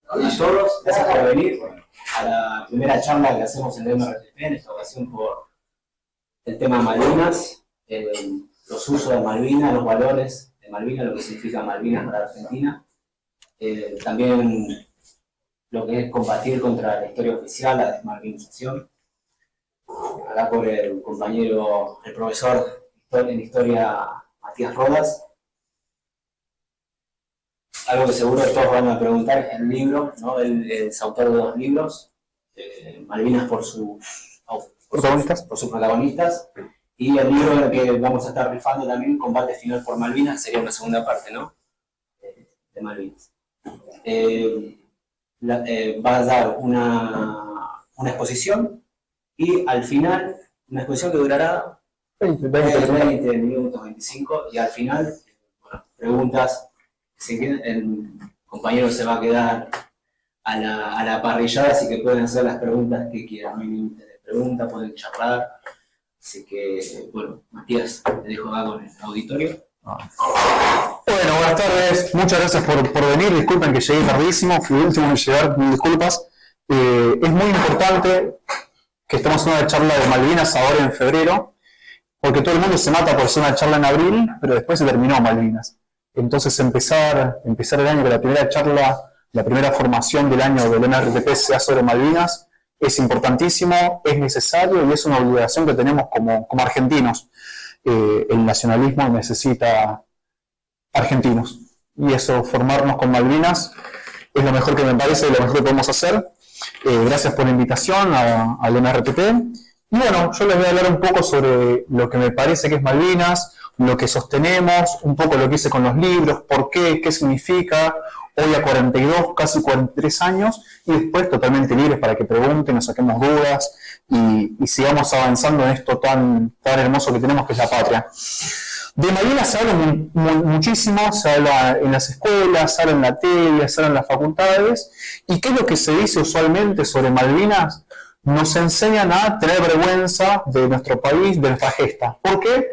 a todos, gracias por venir a la primera charla que hacemos en el MRTP, en esta ocasión por el tema Malvinas, los usos de Malvinas, los valores de Malvinas, lo que significa Malvinas para Argentina, también lo que es combatir contra la historia oficial, la desmalvinización. Acá por el compañero, el profesor en historia Matías Rodas. Algo que seguro todos van a preguntar es el libro, ¿no? Él es autor de 2 libros, Malvinas por sus protagonistas, y el libro en el que vamos a estar rifando también, Combate Final por Malvinas, sería una segunda parte, ¿no? De Malvinas. Va a dar una exposición y al final, una exposición que durará 20 minutos, 25, y al final, bueno, preguntas. El compañero se va a quedar a la parrillada, así que pueden hacer las preguntas que quieran, no hay límite de preguntas, pueden charlar. Así que, bueno, Matías, te dejo acá con el auditorio. Bueno, buenas tardes, muchas gracias por venir, disculpen que llegué tardísimo, fui el último en llegar, disculpas. Es muy importante que estemos en una charla de Malvinas ahora en febrero, porque todo el mundo se mata por hacer una charla en abril, pero después se terminó Malvinas. Entonces empezar el año con la primera charla, la primera formación del año del MRTP sea sobre Malvinas, es importantísimo, es necesario y es una obligación que tenemos como argentinos. El nacionalismo necesita argentinos y eso, formarnos con Malvinas, es lo mejor que me parece y lo mejor que podemos hacer. Gracias por la invitación al MRTP. Y bueno, yo les voy a hablar un poco sobre lo que me parece que es Malvinas, lo que sostenemos, un poco lo que hice con los libros, por qué significa, hoy a 42, casi 43 años, y después totalmente libres para que pregunten, nos saquemos dudas y sigamos avanzando en esto tan hermoso que tenemos que es la patria. De Malvinas se habla muchísimo, se habla en las escuelas, se habla en la tele, se habla en las facultades, y ¿qué es lo que se dice usualmente sobre Malvinas? Nos enseñan a tener vergüenza de nuestro país, de nuestra gesta. ¿Por qué?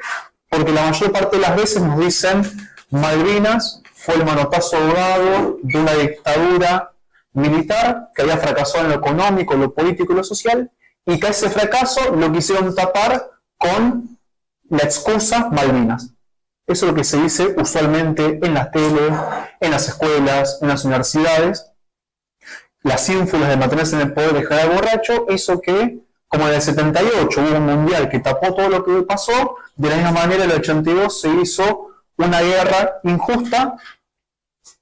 Porque la mayor parte de las veces nos dicen Malvinas fue el manotazo ahogado de una dictadura militar que había fracasado en lo económico, lo político y lo social, y que ese fracaso lo quisieron tapar con la excusa Malvinas. Eso es lo que se dice usualmente en las tele, en las escuelas, en las universidades. Las ínfulas de mantenerse en el poder, dejar al borracho, hizo que, como en el 78 hubo un mundial que tapó todo lo que pasó, de la misma manera en el 82 se hizo una guerra injusta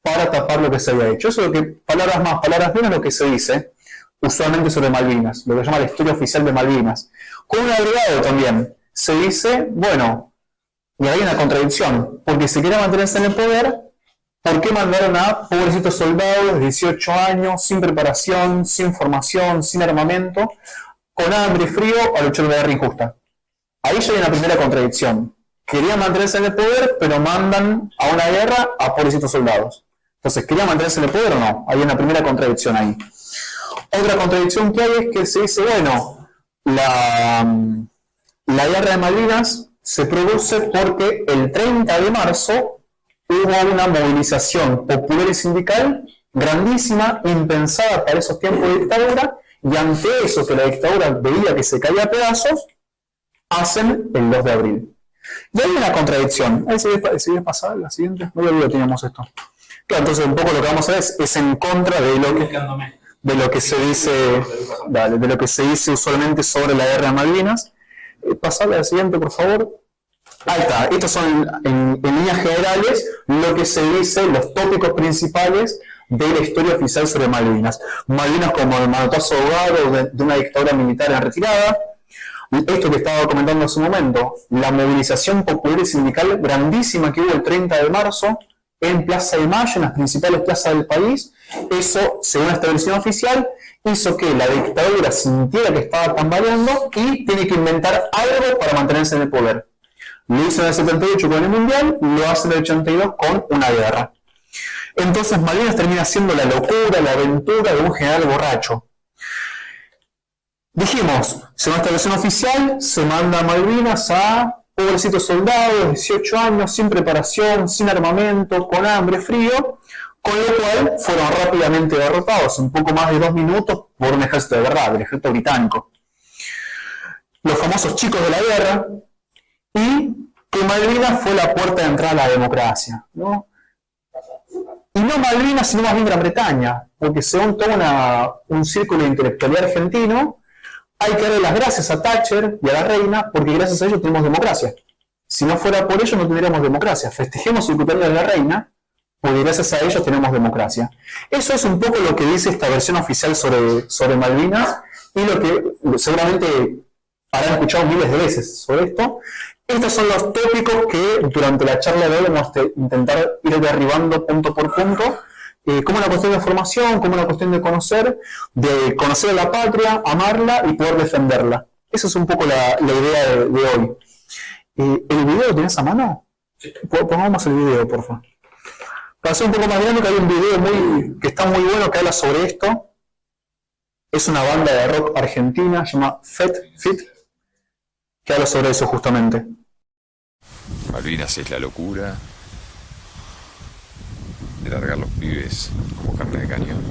para tapar lo que se había hecho. Eso es lo que, palabras más, palabras menos, lo que se dice usualmente sobre Malvinas, lo que se llama la historia oficial de Malvinas. Con un agregado también, se dice, bueno, y hay una contradicción, porque si quería mantenerse en el poder, ¿por qué mandaron a pobrecitos soldados de 18 años, sin preparación, sin formación, sin armamento, con hambre y frío, a luchar una guerra injusta? Ahí ya hay una primera contradicción. Querían mantenerse en el poder, pero mandan a una guerra a pobrecitos soldados. Entonces, ¿querían mantenerse en el poder o no? Hay una primera contradicción ahí. Otra contradicción que hay es que se dice, bueno, la guerra de Malvinas se produce porque el 30 de marzo hubo una movilización popular y sindical grandísima, impensada para esos tiempos de dictadura, y ante eso que la dictadura veía que se caía a pedazos, hacen el 2 de abril. Y hay una contradicción. Ahí se ve pasar la siguiente. No lo teníamos esto. Claro, entonces un poco lo que vamos a ver es en contra de lo que se dice, de lo que se dice usualmente sobre la guerra de Malvinas. Pasarle a la siguiente, por favor. Ahí está. Estos son en líneas generales lo que se dice, los tópicos principales de la historia oficial sobre Malvinas. Malvinas como el manotazo ahogado de una dictadura militar en retirada. Esto que estaba comentando hace un momento, la movilización popular y sindical grandísima que hubo el 30 de marzo en Plaza de Mayo, en las principales plazas del país, eso, según esta versión oficial, hizo que la dictadura sintiera que estaba tambaleando y tiene que inventar algo para mantenerse en el poder. Lo hizo en el 78 con el Mundial, lo hace en el 82 con una guerra. Entonces Malvinas termina siendo la locura, la aventura de un general borracho. Dijimos, según esta versión oficial, se manda a Malvinas a pobrecitos soldados, 18 años, sin preparación, sin armamento, con hambre, frío, con lo cual fueron rápidamente derrotados, en poco más de 2 minutos, por un ejército de verdad, el ejército británico. Los famosos chicos de la guerra, y que Malvinas fue la puerta de entrada a la democracia, ¿no? Y no Malvinas, sino más bien Gran Bretaña, porque según todo un círculo de intelectualidad argentino, hay que darle las gracias a Thatcher y a la reina, porque gracias a ellos tenemos democracia. Si no fuera por ellos, no tendríamos democracia. Festejemos el cumpleaños de la reina, porque gracias a ellos tenemos democracia. Eso es un poco lo que dice esta versión oficial sobre Malvinas, y lo que seguramente habrán escuchado miles de veces sobre esto. Estos son los tópicos que durante la charla de hoy vamos a intentar ir derribando punto por punto, como una cuestión de formación, como una cuestión de conocer a la patria, amarla y poder defenderla. Esa es un poco la idea de hoy. ¿El video lo tenés a mano? Sí. Pongamos el video, por favor. Para ser un poco más dinámico, hay un video que está muy bueno que habla sobre esto. Es una banda de rock argentina, se llama Fit, que habla sobre eso justamente. Malvinas es la locura de largar los pibes como carne de cañón.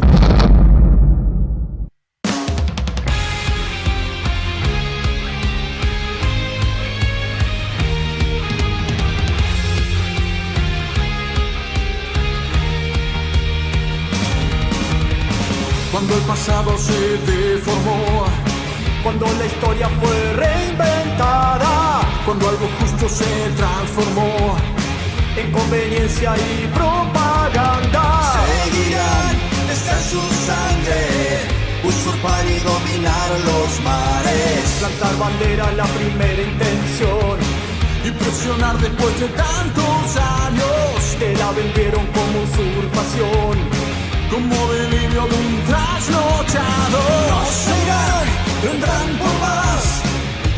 Cuando el pasado se deformó, cuando la historia fue reinventada, cuando algo justo se transformó en conveniencia y propaganda. Seguirán, está en su sangre, usurpar y dominar los mares. Plantar bandera la primera intención y presionar después de tantos años. Te la vendieron como usurpación, como delirio de un trasnochado. No seguirán, vendrán por más.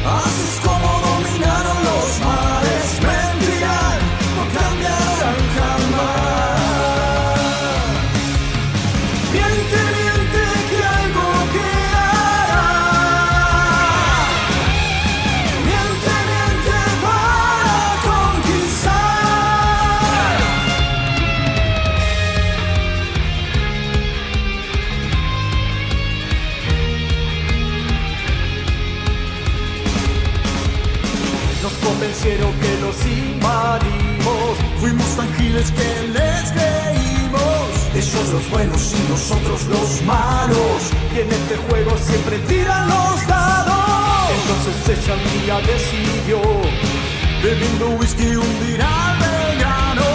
Así es como dominaron los mares. Mentirán, no cambiarán jamás. Miente, miente que algo quedará. Miente, miente para conquistar. Nos convencieron que los invadimos, fuimos tan giles que les creímos. Ellos los buenos y nosotros los malos. Y en este juego siempre tiran los dados. Entonces ella un día decidió, bebiendo whisky, hundir al vegano.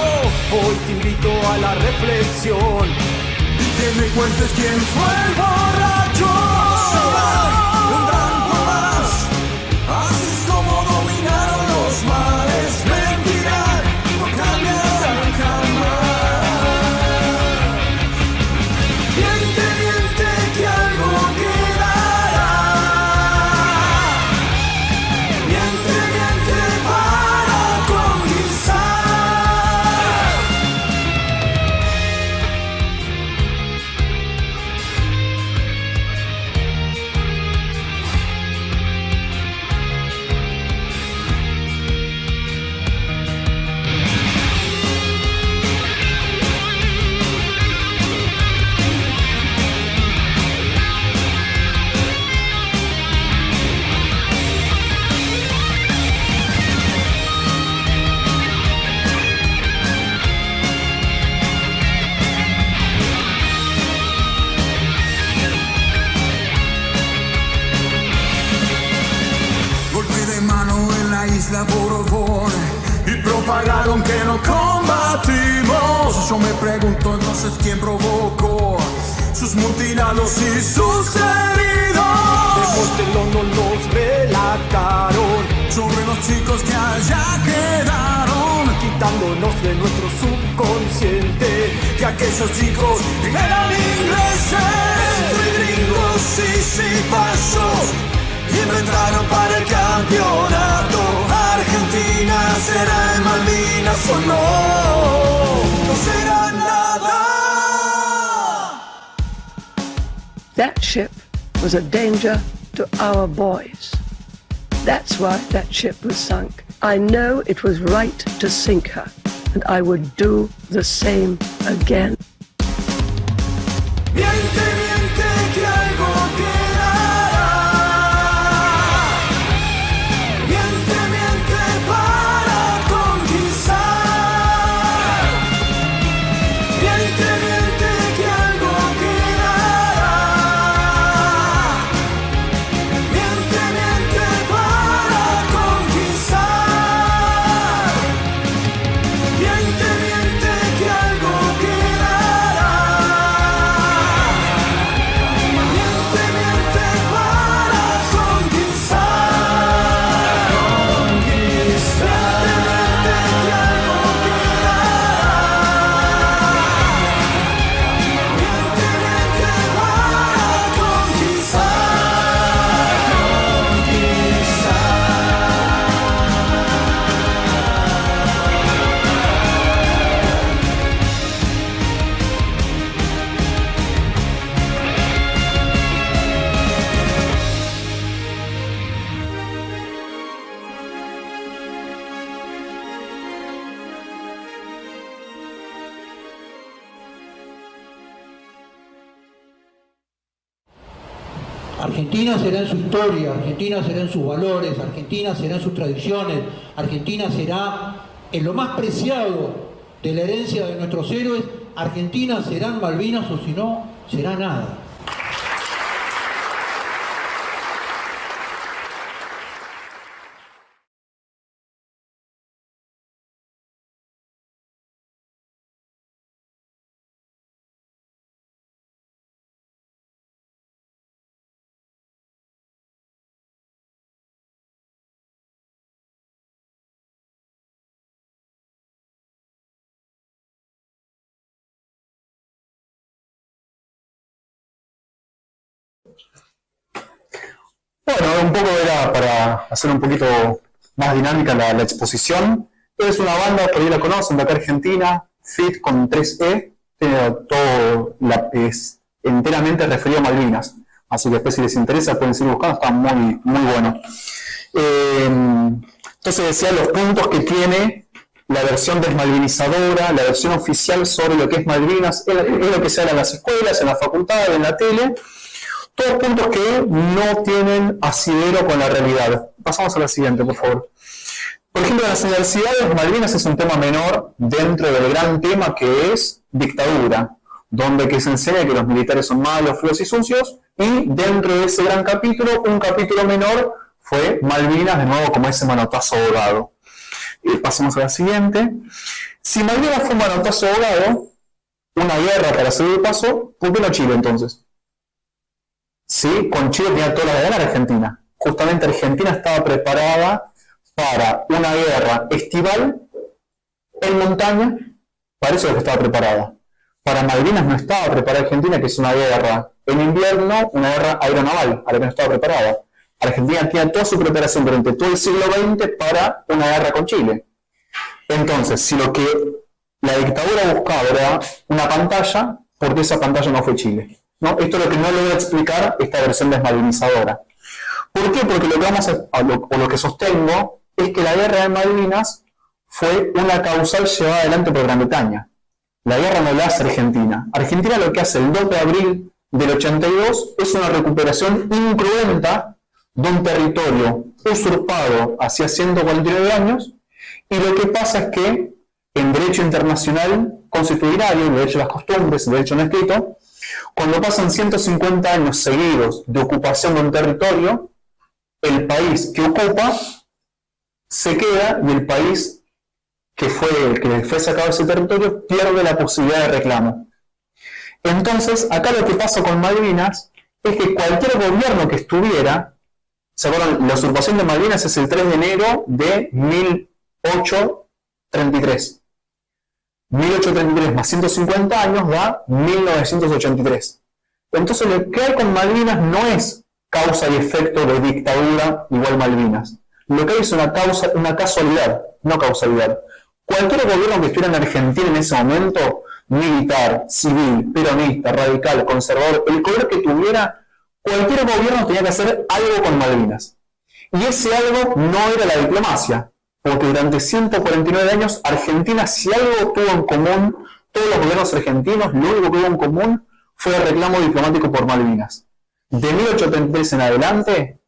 Hoy te invito a la reflexión y que me cuentes quién fue el borracho. Vendrán por más. Así es como dominaron los mares. Mentirán, no cambiarán jamás. Miente, miente que algo quedará. Miente, miente para conquistar. Golpe de mano en la isla Borbón y propagaron que no combatimos. Yo me pregunto entonces quién provocó sus mutilados y sus heridos. Después del no nos relataron sobre los chicos que allá quedaron, quitándonos de nuestro subconsciente que aquellos chicos eran ingleses. Entre gringos y cipayos inventaron para el campeonato. Argentina será en Malvinas o no. No será nada. That ship was a danger to our boys. That's why that ship was sunk. I know it was right to sink her, and I would do the same again. Argentina será en su historia, Argentina será en sus valores, Argentina será en sus tradiciones, Argentina será en lo más preciado de la herencia de nuestros héroes, Argentina serán Malvinas o si no, será nada. Bueno, un poco era para hacer un poquito más dinámica la exposición. Es una banda que ya la conocen, de acá Argentina, Fit con 3E, tiene todo, es enteramente referido a Malvinas. Así que después si les interesa pueden seguir buscando, está muy, muy bueno. Entonces decía los puntos que tiene la versión desmalvinizadora, la versión oficial sobre lo que es Malvinas, es lo que se habla en las escuelas, en la facultad, en la tele. Todos puntos que no tienen asidero con la realidad. Pasamos a la siguiente, por favor. Por ejemplo, en las universidades, Malvinas es un tema menor dentro del gran tema que es dictadura, donde que se enseña que los militares son malos, feos y sucios, y dentro de ese gran capítulo, un capítulo menor fue Malvinas, de nuevo como ese manotazo ahogado. Pasamos a la siguiente. Si Malvinas fue un manotazo ahogado, una guerra para hacer el paso, ¿por qué no Chile entonces? Sí, con Chile tenía toda la guerra Argentina. Justamente Argentina estaba preparada para una guerra estival en montaña, para eso es lo que estaba preparada. Para Malvinas no estaba preparada Argentina, que es una guerra en invierno, una guerra aeronaval, a la que no estaba preparada. Argentina tenía toda su preparación durante todo el siglo XX para una guerra con Chile. Entonces, si lo que la dictadura buscaba era una pantalla, ¿por qué esa pantalla no fue Chile? ¿No? Esto es lo que no logra explicar esta versión desmalvinizadora. ¿Por qué? Porque lo que sostengo es que la guerra de Malvinas fue una causal llevada adelante por Gran Bretaña. La guerra no la hace Argentina. Argentina lo que hace el 2 de abril del 82 es una recuperación incruenta de un territorio usurpado hacía 149 años, y lo que pasa es que en derecho internacional constitucional, derecho a las costumbres, derecho no escrito, cuando pasan 150 años seguidos de ocupación de un territorio, el país que ocupa se queda y el país que fue sacado de ese territorio pierde la posibilidad de reclamo. Entonces, acá lo que pasa con Malvinas es que cualquier gobierno que estuviera, ¿se acuerdan? La usurpación de Malvinas es el 3 de enero de 1833. 1833 más 150 años da 1983. Entonces lo que hay con Malvinas no es causa y efecto de dictadura igual Malvinas. Lo que hay es una casualidad, no causalidad. Cualquier gobierno que estuviera en Argentina en ese momento, militar, civil, peronista, radical, conservador, el color que tuviera, cualquier gobierno tenía que hacer algo con Malvinas. Y ese algo no era la diplomacia. Porque durante 149 años Argentina, si algo tuvo en común, todos los gobiernos argentinos, lo único que hubo en común fue el reclamo diplomático por Malvinas. De 1833 en adelante,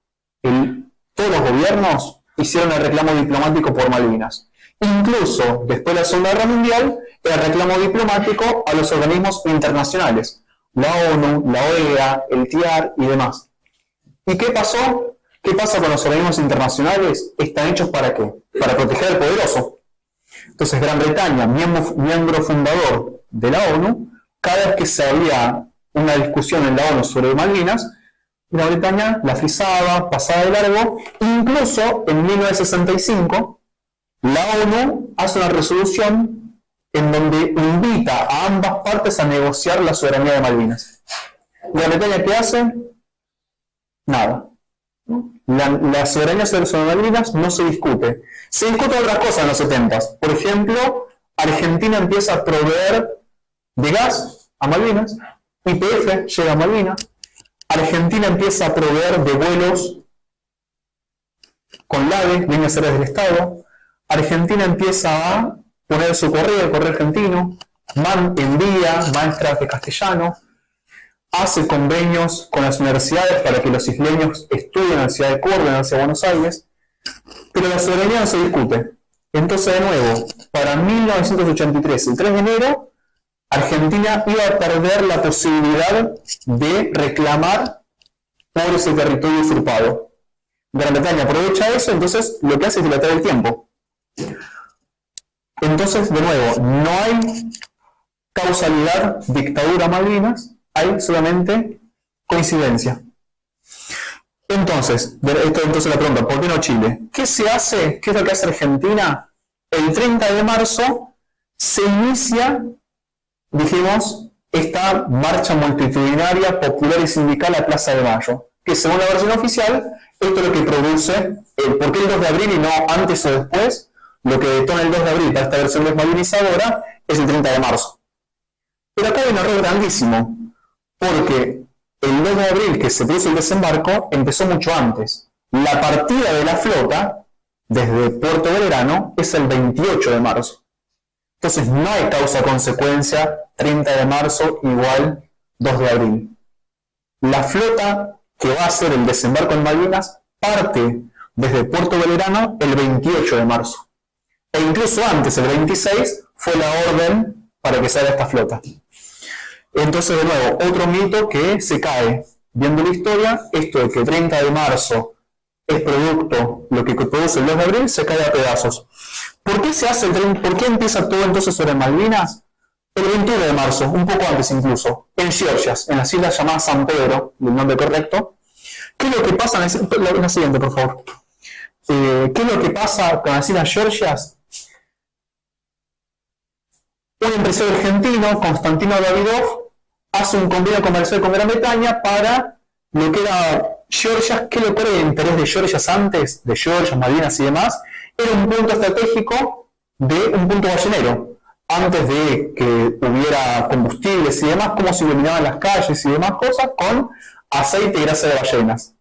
todos los gobiernos hicieron el reclamo diplomático por Malvinas. Incluso después de la Segunda Guerra Mundial, el reclamo diplomático a los organismos internacionales, la ONU, la OEA, el TIAR y demás. ¿Y qué pasó? ¿Qué pasa con los organismos internacionales? ¿Están hechos para qué? Para proteger al poderoso. Entonces Gran Bretaña, miembro fundador de la ONU, cada vez que se había una discusión en la ONU sobre Malvinas, Gran Bretaña la frisaba, pasaba de largo. Incluso en 1965, la ONU hace una resolución en donde invita a ambas partes a negociar la soberanía de Malvinas. Gran Bretaña, ¿qué hace? Nada. La soberanía sobre Malvinas no se discute. Se discuten otras cosas en los 70s. Por ejemplo, Argentina empieza a proveer de gas a Malvinas, YPF llega a Malvinas, Argentina empieza a proveer de vuelos con LAVE, líneas aéreas del Estado, Argentina empieza a poner su correo, el correo argentino, envía maestras de castellano. hace convenios con las universidades para que los isleños estudien en la ciudad de Córdoba, en la ciudad de Buenos Aires, pero la soberanía no se discute. Entonces, de nuevo, para 1983, el 3 de enero, Argentina iba a perder la posibilidad de reclamar por ese territorio usurpado. Gran Bretaña aprovecha eso, entonces lo que hace es dilatar el tiempo. Entonces, de nuevo, no hay causalidad, dictadura, Malvinas, hay solamente coincidencia. Entonces, la pregunta, ¿por qué no Chile? ¿Qué se hace? ¿Qué es lo que hace Argentina? El 30 de marzo se inicia, dijimos, esta marcha multitudinaria, popular y sindical a Plaza de Mayo, que según la versión oficial, esto es lo que produce, ¿por qué el 2 de abril y no antes o después? Lo que detona el 2 de abril para esta versión desmalvinizadora es el 30 de marzo. Pero acá hay un error grandísimo, porque el 2 de abril que se produce el desembarco empezó mucho antes. La partida de la flota desde Puerto Belgrano es el 28 de marzo. Entonces no hay causa-consecuencia 30 de marzo igual 2 de abril. La flota que va a hacer el desembarco en Malvinas parte desde Puerto Belgrano el 28 de marzo. E incluso antes, el 26, fue la orden para que salga esta flota. Entonces, de nuevo, otro mito que se cae. Viendo la historia, esto de que 30 de marzo es producto, lo que produce el 2 de abril, se cae a pedazos. ¿Por qué se hace ¿Por qué empieza todo entonces sobre Malvinas? El 21 de marzo, un poco antes incluso, en Georgias, en las islas llamadas San Pedro, el nombre correcto. ¿Qué es lo que pasa en la siguiente, por favor? ¿Qué es lo que pasa con las islas Georgias? Un empresario argentino, Constantino Davidov, hace un convenio comercial con Gran Bretaña para lo que era Georgias. ¿Qué lo que era el interés de Georgias antes, de Georgias, Malvinas y demás? Era un punto estratégico de un punto ballenero. Antes de que hubiera combustibles y demás, cómo se iluminaban las calles y demás cosas, con aceite y grasa de ballenas.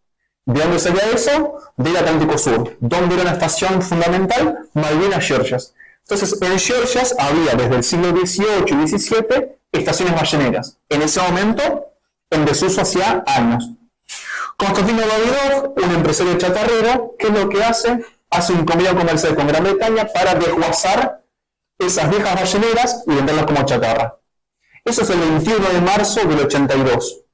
¿De dónde salía eso? Del Atlántico Sur. ¿Dónde era una estación fundamental? Malvinas, Georgias. Entonces, en Georgias había desde el siglo XVIII y XVII estaciones balleneras. En ese momento, en desuso hacía años. Constantino Davidov, un empresario chatarrero, ¿qué es lo que hace? Hace un convenio comercial con Gran Bretaña para desguazar esas viejas balleneras y venderlas como chatarra. Eso es el 21 de marzo del 82.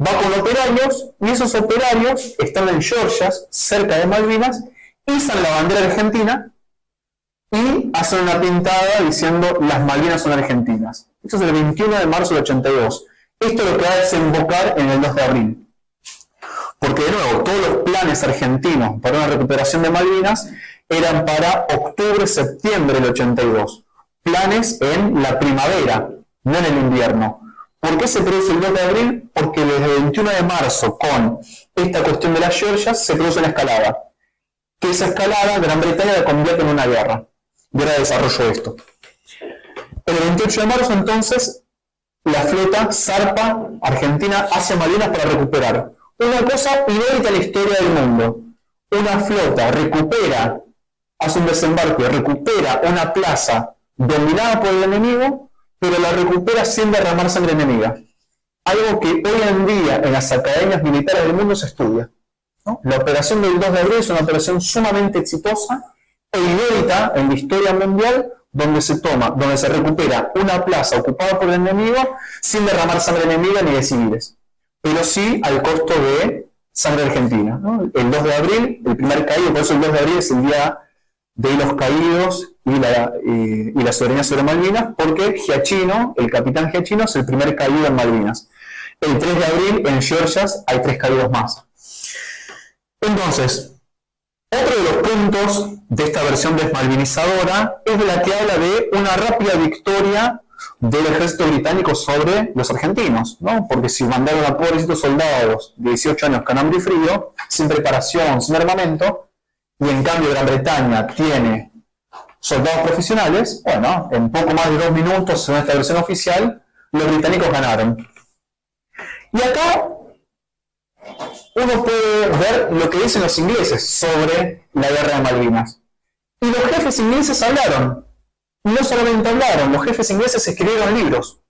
Va con operarios y esos operarios están en Georgias, cerca de Malvinas, izan la bandera argentina y hacen una pintada diciendo las Malvinas son argentinas. Eso es el 21 de marzo del 82. Esto es lo que va a desembocar en el 2 de abril. Porque de nuevo, todos los planes argentinos para una recuperación de Malvinas eran para octubre, septiembre del 82. Planes en la primavera, no en el invierno. ¿Por qué se produce el 2 de abril? Porque desde el 21 de marzo, con esta cuestión de las Georgias, se produce una escalada. Que esa escalada, Gran Bretaña la convierte en una guerra. Guerra de desarrollo de esto. El 28 de marzo, entonces, la flota zarpa Argentina hacia Malvinas para recuperar. Una cosa inédita en la historia del mundo. Una flota recupera, hace un desembarco, recupera una plaza dominada por el enemigo, pero la recupera sin derramar sangre enemiga. Algo que hoy en día en las academias militares del mundo se estudia, ¿no? La operación del 2 de abril es una operación sumamente exitosa e inédita en la historia mundial, donde se recupera una plaza ocupada por el enemigo sin derramar sangre enemiga ni de civiles, pero sí al costo de sangre argentina, ¿no? El 2 de abril, el primer caído, por eso el 2 de abril es el día de los caídos y la soberanía sobre Malvinas, porque Giachino, el capitán Giachino, es el primer caído en Malvinas. El 3 de abril en Georgias hay 3 caídos más. Entonces, otro de los puntos de esta versión desmalvinizadora es de la que habla de una rápida victoria del ejército británico sobre los argentinos, ¿no? Porque si mandaron a pobrecitos soldados de 18 años con hambre y frío, sin preparación, sin armamento, y en cambio Gran Bretaña tiene soldados profesionales, bueno, en poco más de 2 minutos, según esta versión oficial, los británicos ganaron. Y acá uno puede ver lo que dicen los ingleses sobre la guerra de Malvinas. Y los jefes ingleses hablaron. No solamente hablaron, los jefes ingleses escribieron libros.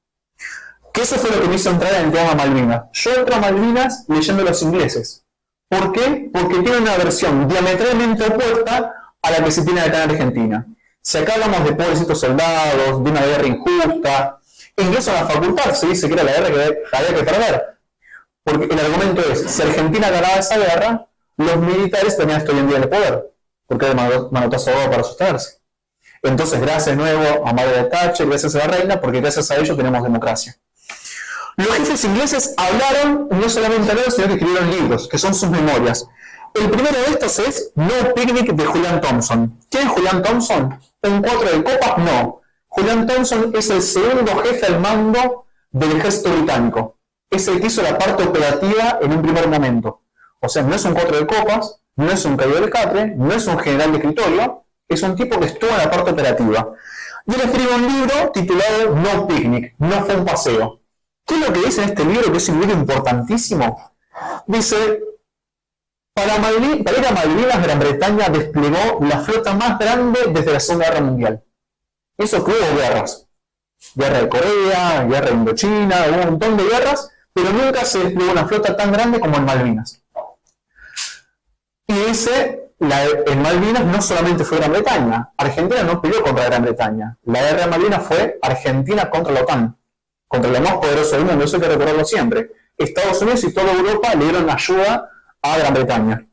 Que eso fue lo que me hizo entrar en el tema Malvinas. Yo entro a Malvinas leyendo los ingleses. ¿Por qué? Porque tiene una versión diametralmente opuesta a la que se tiene acá en Argentina. Si acá hablamos de pobrecitos soldados, de una guerra injusta, incluso en la facultad se dice que era la guerra que había que perder. Porque el argumento es, si Argentina ganaba esa guerra, los militares tenían hasta hoy en día el poder, porque era manotazo para sostenerse. Entonces, gracias de nuevo a Margaret Thatcher, gracias a la reina, porque gracias a ello tenemos democracia. Los jefes ingleses hablaron, no solamente hablaron, sino que escribieron libros, que son sus memorias. El primero de estos es No Picnic de Julian Thompson. ¿Quién es Julian Thompson? ¿Un 4 de copas? No. Julian Thompson es el segundo jefe al mando del ejército británico. Es el que hizo la parte operativa en un primer momento. O sea, no es un 4 de copas, no es un caído del catre, no es un general de escritorio, es un tipo que estuvo en la parte operativa. Y él escribe un libro titulado No Picnic, no fue un paseo. ¿Qué es lo que dice en este libro, que es un libro importantísimo? Dice, para ir a Malvinas, Gran Bretaña desplegó la flota más grande desde la Segunda Guerra Mundial. Eso que hubo guerras. Guerra de Corea, guerra de Indochina, hubo un montón de guerras, pero nunca se desplegó una flota tan grande como en Malvinas. Y dice, en Malvinas no solamente fue Gran Bretaña. Argentina no peleó contra Gran Bretaña. La guerra de Malvinas fue Argentina contra la OTAN. Contra lo más poderoso del mundo, eso hay que recordarlo siempre. Estados Unidos y toda Europa le dieron ayuda a Gran Bretaña.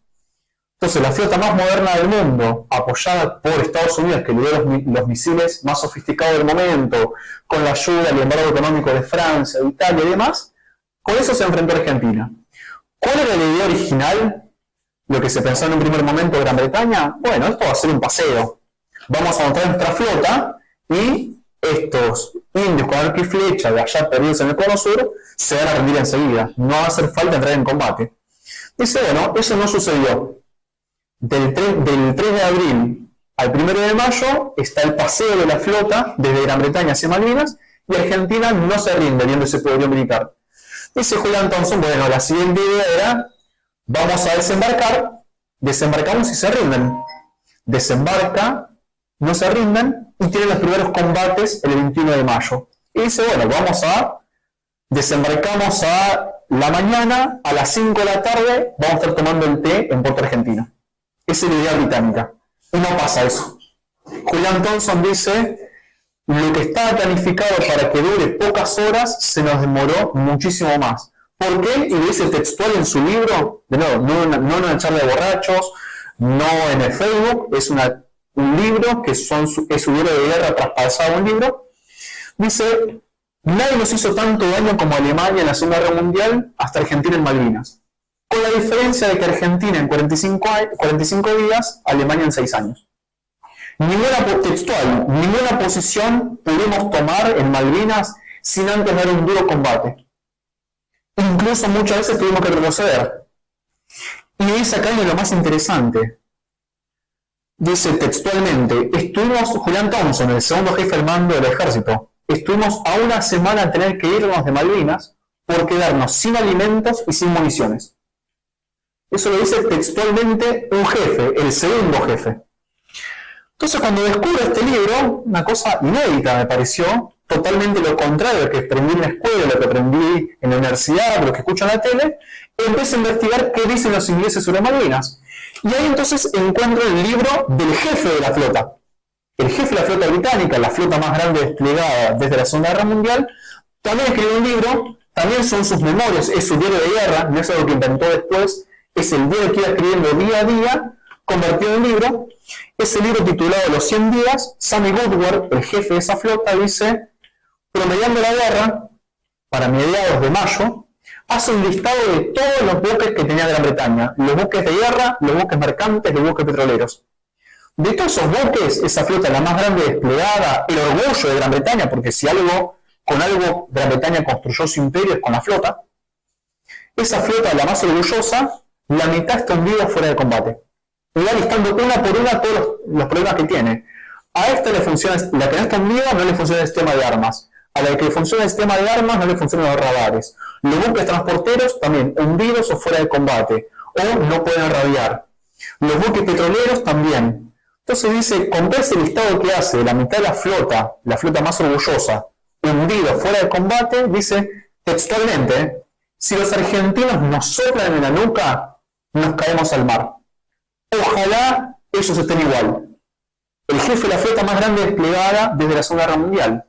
Entonces, la flota más moderna del mundo, apoyada por Estados Unidos, que le dio los misiles más sofisticados del momento, con la ayuda y el embargo económico de Francia, de Italia y demás, con eso se enfrentó a Argentina. ¿Cuál era la idea original? Lo que se pensó en un primer momento de Gran Bretaña, bueno, esto va a ser un paseo. Vamos a montar nuestra flota y estos indios con arco y flecha de allá perdidos en el Cono Sur se van a rendir enseguida. No va a hacer falta entrar en combate. Dice, bueno, eso no sucedió. Del 3 de abril al 1 de mayo está el paseo de la flota desde Gran Bretaña hacia Malvinas y Argentina no se rinde viendo ese poderío militar. Dice Julian Thompson, bueno, la siguiente idea era, vamos a desembarcar, desembarcamos y se rinden. Desembarca, no se rinden y tienen los primeros combates el 21 de mayo. Y dice, bueno, desembarcamos a la mañana, a las 5 de la tarde, vamos a estar tomando el té en Puerto Argentina. Esa es la idea británica. Y no pasa eso. Julian Thompson dice, lo que estaba planificado para que dure pocas horas se nos demoró muchísimo más. ¿Por qué? Y lo dice textual en su libro, de nuevo, no en una charla de borrachos, no en el Facebook, es un libro que es su libro de guerra traspasado a un libro. Dice, nadie nos hizo tanto daño como Alemania en la Segunda Guerra Mundial hasta Argentina en Malvinas. Con la diferencia de que Argentina en 45 días, Alemania en 6 años. Ninguna posición pudimos tomar en Malvinas sin antes dar un duro combate. Incluso muchas veces tuvimos que retroceder. Y dice acá lo más interesante. Dice textualmente, Julian Thompson, el segundo jefe al mando del ejército, estuvimos a una semana a tener que irnos de Malvinas por quedarnos sin alimentos y sin municiones. Eso lo dice textualmente un jefe, el segundo jefe. Entonces, cuando descubro este libro, una cosa inédita me pareció, totalmente lo contrario de lo que aprendí en la escuela, lo que aprendí en la universidad, lo que escucho en la tele, empecé a investigar qué dicen los ingleses sobre Malvinas. Y ahí entonces encuentro el libro del jefe de la flota. El jefe de la flota británica, la flota más grande desplegada desde la Segunda Guerra Mundial, también escribió un libro, también son sus memorias, es su diario de guerra, no es algo que inventó después, es el diario que iba escribiendo día a día, convertido en libro. Ese libro titulado Los 100 días, Sammy Woodward, el jefe de esa flota, dice, promediando la guerra, para mediados de mayo, hace un listado de todos los buques que tenía Gran Bretaña, los buques de guerra, los buques mercantes, los buques petroleros. De todos esos buques, esa flota la más grande desplegada, el orgullo de Gran Bretaña, porque si con algo Gran Bretaña construyó su imperio es con la flota, esa flota, la más orgullosa, la mitad está hundida fuera de combate. Y va listando una por una todos los problemas que tiene. A esta le funciona, la que no está hundida no le funciona el sistema de armas. A la que le funciona el sistema de armas no le funcionan los radares. Los buques transporteros también hundidos o fuera de combate. O no pueden radiar. Los buques petroleros también. Entonces dice, con ese listado que hace de la mitad de la flota más orgullosa, hundidos fuera de combate, dice textualmente, si los argentinos nos soplan en la nuca, nos caemos al mar. Ojalá ellos estén igual. El jefe de la flota más grande desplegada desde la Segunda Guerra Mundial.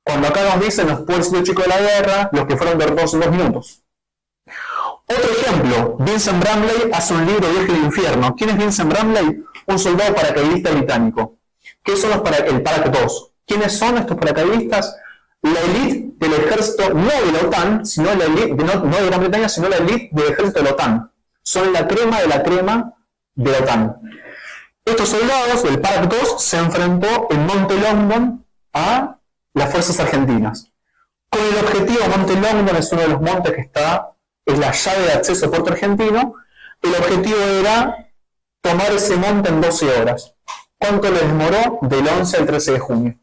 Cuando acá nos dicen los pueblos chicos de la guerra, los que fueron derrotados en 2 minutos. Otro ejemplo, Vincent Bramley hace un libro, Viaje al Infierno. ¿Quién es Vincent Bramley? Un soldado paracaidista británico. ¿Qué son el Parac 2? ¿Quiénes son estos paracaidistas? La élite del ejército, no de la OTAN, sino la élite, no de Gran Bretaña, sino la élite del ejército de la OTAN. Son la crema de la OTAN. Estos soldados del Parac 2 se enfrentó en Monte Longdon a las fuerzas argentinas. Con el objetivo, Monte Longdon es uno de los montes que es la llave de acceso a Puerto Argentino. El objetivo era tomar ese monte en 12 horas. ¿Cuánto les demoró? Del 11 al 13 de junio.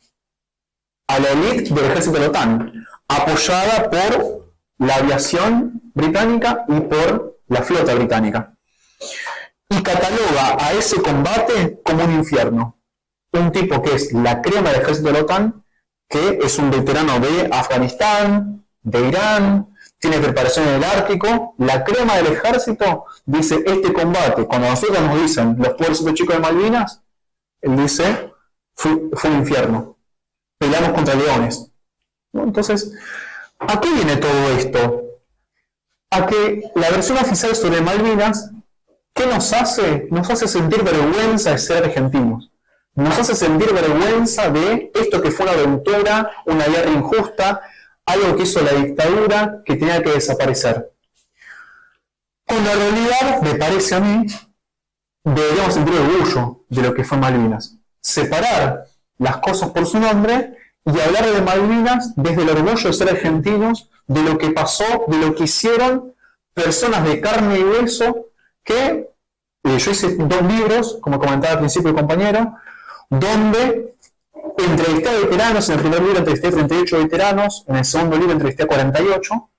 A la élite del ejército de la OTAN, apoyada por la aviación británica y por la flota británica. Y cataloga a ese combate como un infierno. Un tipo que es la crema del ejército de la OTAN, que es un veterano de Afganistán, de Irán, tiene preparación en el Ártico, la crema del ejército, dice, este combate, cuando nosotros nos dicen los pueblos chicos de Malvinas, él dice, fue un infierno. Peleamos contra leones. ¿No? Entonces, ¿a qué viene todo esto? A que la versión oficial sobre Malvinas, ¿qué nos hace? Nos hace sentir vergüenza de ser argentinos. Nos hace sentir vergüenza de esto que fue una aventura, una guerra injusta, algo que hizo la dictadura que tenía que desaparecer. Cuando en realidad, me parece a mí, deberíamos sentir orgullo de lo que fue Malvinas. Separar las cosas por su nombre y hablar de Malvinas desde el orgullo de ser argentinos, de lo que pasó, de lo que hicieron personas de carne y hueso que, yo hice 2 libros, como comentaba al principio el compañero, donde entrevisté a veteranos. En el primer libro entrevisté a 38 veteranos, en el segundo libro entrevisté a 48,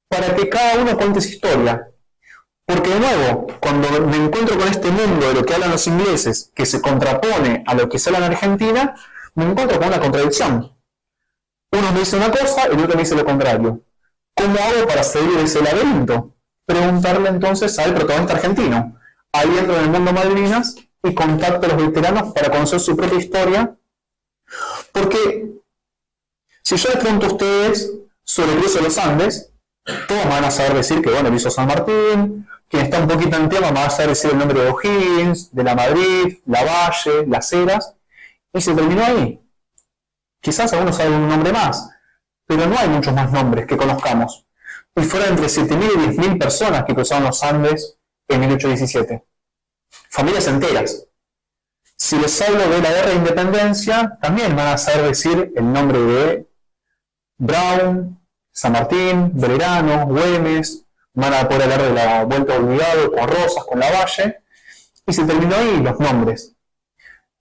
para que cada uno cuente su historia. Porque de nuevo, cuando me encuentro con este mundo de lo que hablan los ingleses, que se contrapone a lo que se habla en Argentina, me encuentro con una contradicción. Uno me dice una cosa, el otro me dice lo contrario. ¿Cómo hago para salir de ese laberinto? Preguntarle entonces al protagonista argentino. Ahí entro en el mundo Malvinas y contacto a los veteranos para conocer su propia historia. Porque si yo les pregunto a ustedes sobre el cruce de los Andes, todos van a saber decir que, bueno, lo hizo San Martín. Quien está un poquito en tema va a saber decir el nombre de O'Higgins, de la Madrid, la Valle, las Heras, y se terminó ahí. Quizás algunos saben un nombre más, pero no hay muchos más nombres que conozcamos. Y fueron entre 7.000 y 10.000 personas que cruzaron los Andes en 1817. Familias enteras. Si les hablo de la guerra de independencia, también van a saber decir el nombre de Brown, San Martín, Belgrano, Güemes, van a poder hablar de la Vuelta de Obligado, con Rosas, con la Valle, y se terminó ahí los nombres.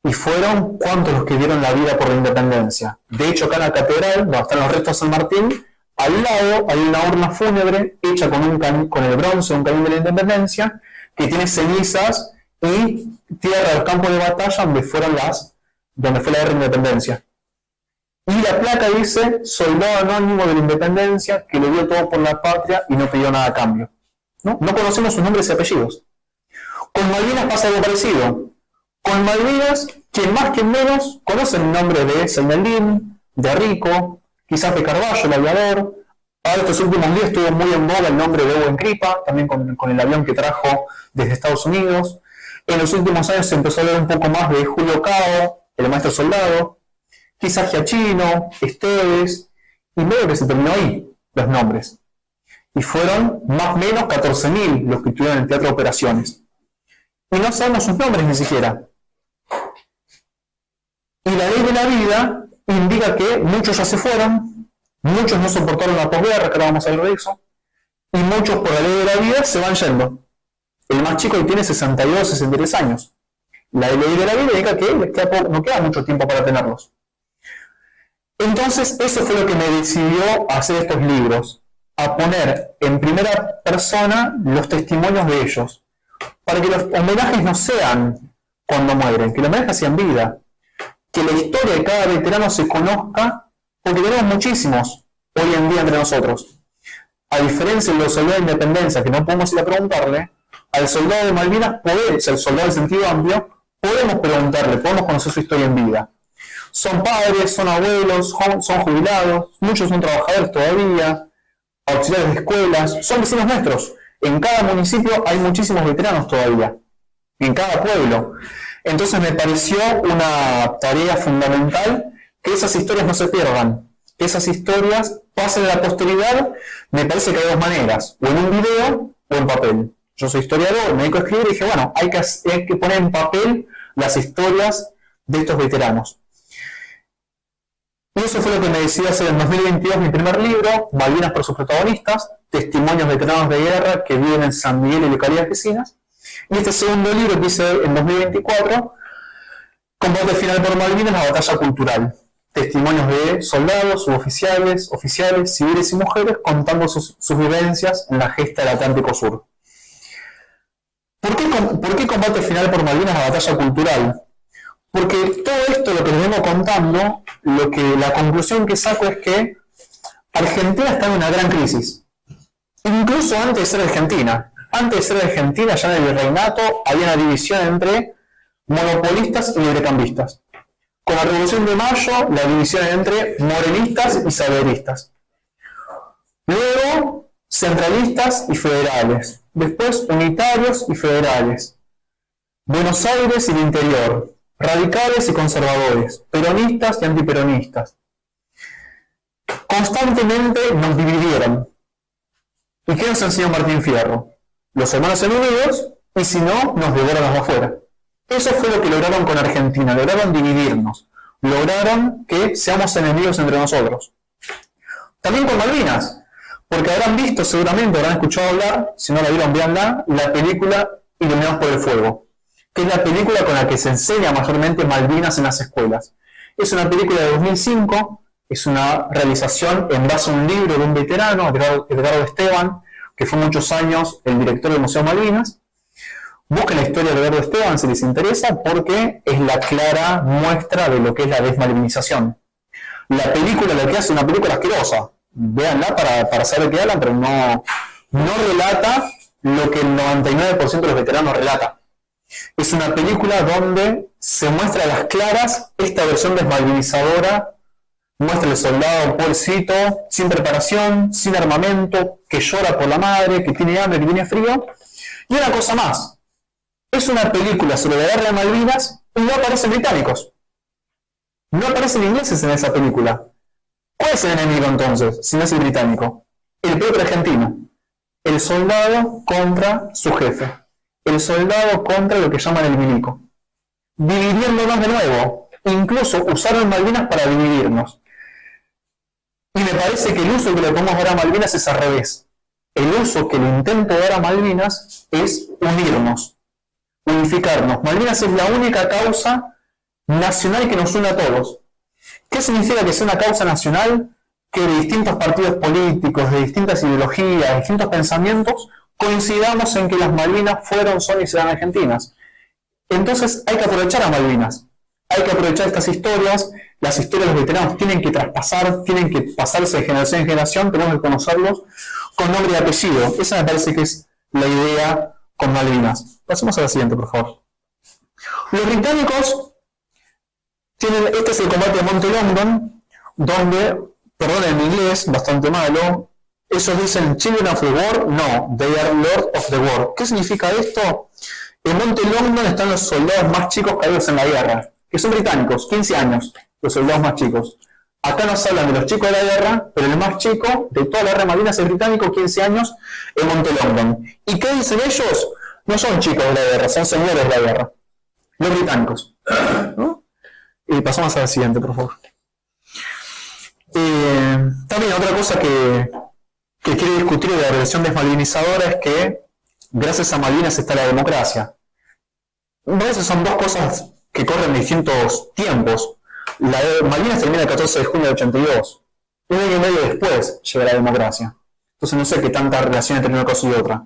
Y fueron cuantos los que dieron la vida por la independencia. De hecho, acá en la catedral, donde están los restos de San Martín, al lado hay una urna fúnebre hecha con el bronce de un cañón de la independencia, que tiene cenizas y tierra del campo de batalla donde fue la guerra de independencia. Y la placa dice, soldado anónimo de la independencia que le dio todo por la patria y no pidió nada a cambio. No conocemos sus nombres y apellidos. Con Malvinas pasa algo parecido. Con Malvinas, quien más quien menos, conocen el nombre de Seinelin, de Rico, quizás de Carballo, el aviador. Ahora estos últimos días estuvo muy en boga el nombre de Owen Kripa, también con el avión que trajo desde Estados Unidos. En los últimos años se empezó a hablar un poco más de Julio Cao, el maestro soldado, quizás Giachino, Esteves, y medio que se terminó ahí los nombres. Y fueron más o menos 14.000 los que estuvieron en el teatro de operaciones. Y no sabemos sus nombres ni siquiera. Y la ley de la vida indica que muchos ya se fueron, muchos no soportaron la posguerra, que ahora vamos a hablar de eso, y muchos por la ley de la vida se van yendo. El más chico hoy tiene 62, 63 años. La ley de la vida indica que no queda mucho tiempo para tenerlos. Entonces, eso fue lo que me decidió a hacer estos libros, a poner en primera persona los testimonios de ellos, para que los homenajes no sean cuando mueren, que los homenajes sean vida, que la historia de cada veterano se conozca Porque tenemos muchísimos hoy en día entre nosotros. A diferencia de los soldados de independencia, que no podemos ir a preguntarle, al soldado de Malvinas, el soldado en sentido amplio, podemos preguntarle, podemos conocer su historia en vida. Son padres, son abuelos, son jubilados, muchos son trabajadores todavía, auxiliares de escuelas, son vecinos nuestros. En cada municipio hay muchísimos veteranos todavía, en cada pueblo. Entonces me pareció una tarea fundamental que esas historias no se pierdan, que esas historias pasen a la posteridad. Me parece que hay dos maneras, o en un video o en papel. Yo soy historiador, me dedico a escribir y dije, bueno, hay que poner en papel las historias de estos veteranos. Y eso fue lo que me decidí hacer en 2022, mi primer libro, Malvinas por sus protagonistas, testimonios de veteranos de guerra que viven en San Miguel y localidades vecinas. Y este segundo libro que hice en 2024, Combate final por Malvinas, la batalla cultural. Testimonios de soldados, suboficiales, oficiales, civiles y mujeres contando sus vivencias en la gesta del Atlántico Sur. ¿Por qué combate final por Malvinas, la batalla cultural? Porque todo esto, lo que les vengo contando, la conclusión que saco es que Argentina está en una gran crisis. Incluso antes de ser Argentina. Antes de ser Argentina, ya en el virreinato, había una división entre monopolistas y librecambistas. Con la Revolución de Mayo, la división entre morenistas y saberistas. Luego, centralistas y federales. Después, unitarios y federales. Buenos Aires y el interior. Radicales y conservadores. Peronistas y antiperonistas. Constantemente nos dividieron. ¿Y qué nos enseñó Martín Fierro? Los hermanos enemigos, y si no, nos devoran los de afuera. Eso fue lo que lograron con Argentina, lograron dividirnos, lograron que seamos enemigos entre nosotros. También con Malvinas, porque habrán visto seguramente, habrán escuchado hablar, si no la vieron, véanla, la película Iluminados por el Fuego, que es la película con la que se enseña mayormente Malvinas en las escuelas. Es una película de 2005, es una realización en base a un libro de un veterano, Edgardo Esteban, que fue muchos años el director del Museo Malvinas. Busquen la historia de Edgardo Esteban si les interesa, porque es la clara muestra de lo que es la desmalvinización. La película lo que hace es una película asquerosa. Véanla para saber de qué hablan, pero no relata lo que el 99% de los veteranos relata. Es una película donde se muestra a las claras esta versión desmalvinizadora. Muestra el soldado pobrecito, sin preparación, sin armamento, que llora por la madre, que tiene hambre, que tiene frío. Y una cosa más. Es una película sobre la guerra de Malvinas y no aparecen británicos. No aparecen ingleses en esa película. ¿Cuál es el enemigo entonces, si no es el británico? El propio argentino. El soldado contra su jefe. El soldado contra lo que llaman el milico. Dividiéndonos de nuevo. Incluso usaron Malvinas para dividirnos. Y me parece que el uso que le podemos dar a Malvinas es al revés. El uso que le intento dar a Malvinas es unirnos. Unificarnos. Malvinas es la única causa nacional que nos une a todos. ¿Qué significa que sea una causa nacional? Que de distintos partidos políticos, de distintas ideologías, de distintos pensamientos, coincidamos en que las Malvinas fueron, son y serán argentinas. Entonces hay que aprovechar a Malvinas. Hay que aprovechar estas historias. Las historias de los veteranos tienen que traspasar, tienen que pasarse de generación en generación, tenemos que conocerlos con nombre y apellido. Esa me parece que es la idea con Malvinas. Pasemos a la siguiente, por favor. Los británicos tienen, este es el combate de Monte Longdon, donde, perdonen mi inglés, bastante malo, ellos dicen Children of the War, no, they are Lord of the War. ¿Qué significa esto? En Monte Longdon están los soldados más chicos caídos en la guerra, que son británicos, 15 años, los soldados más chicos. Acá nos hablan de los chicos de la guerra, pero el más chico de toda la guerra de Malvinas es británico, 15 años, en Monte Longdon. ¿Y qué dicen ellos? No son chicos de la guerra, son señores de la guerra. Los británicos. ¿No? Y pasamos a la siguiente, por favor. También otra cosa que quiero discutir de la relación desmalvinizadora es que gracias a Malvinas está la democracia. A veces son dos cosas que corren en distintos tiempos. La de Malvinas termina el 14 de junio del 82. Un año y medio después llega la democracia. Entonces no sé qué tanta relación entre una cosa y otra.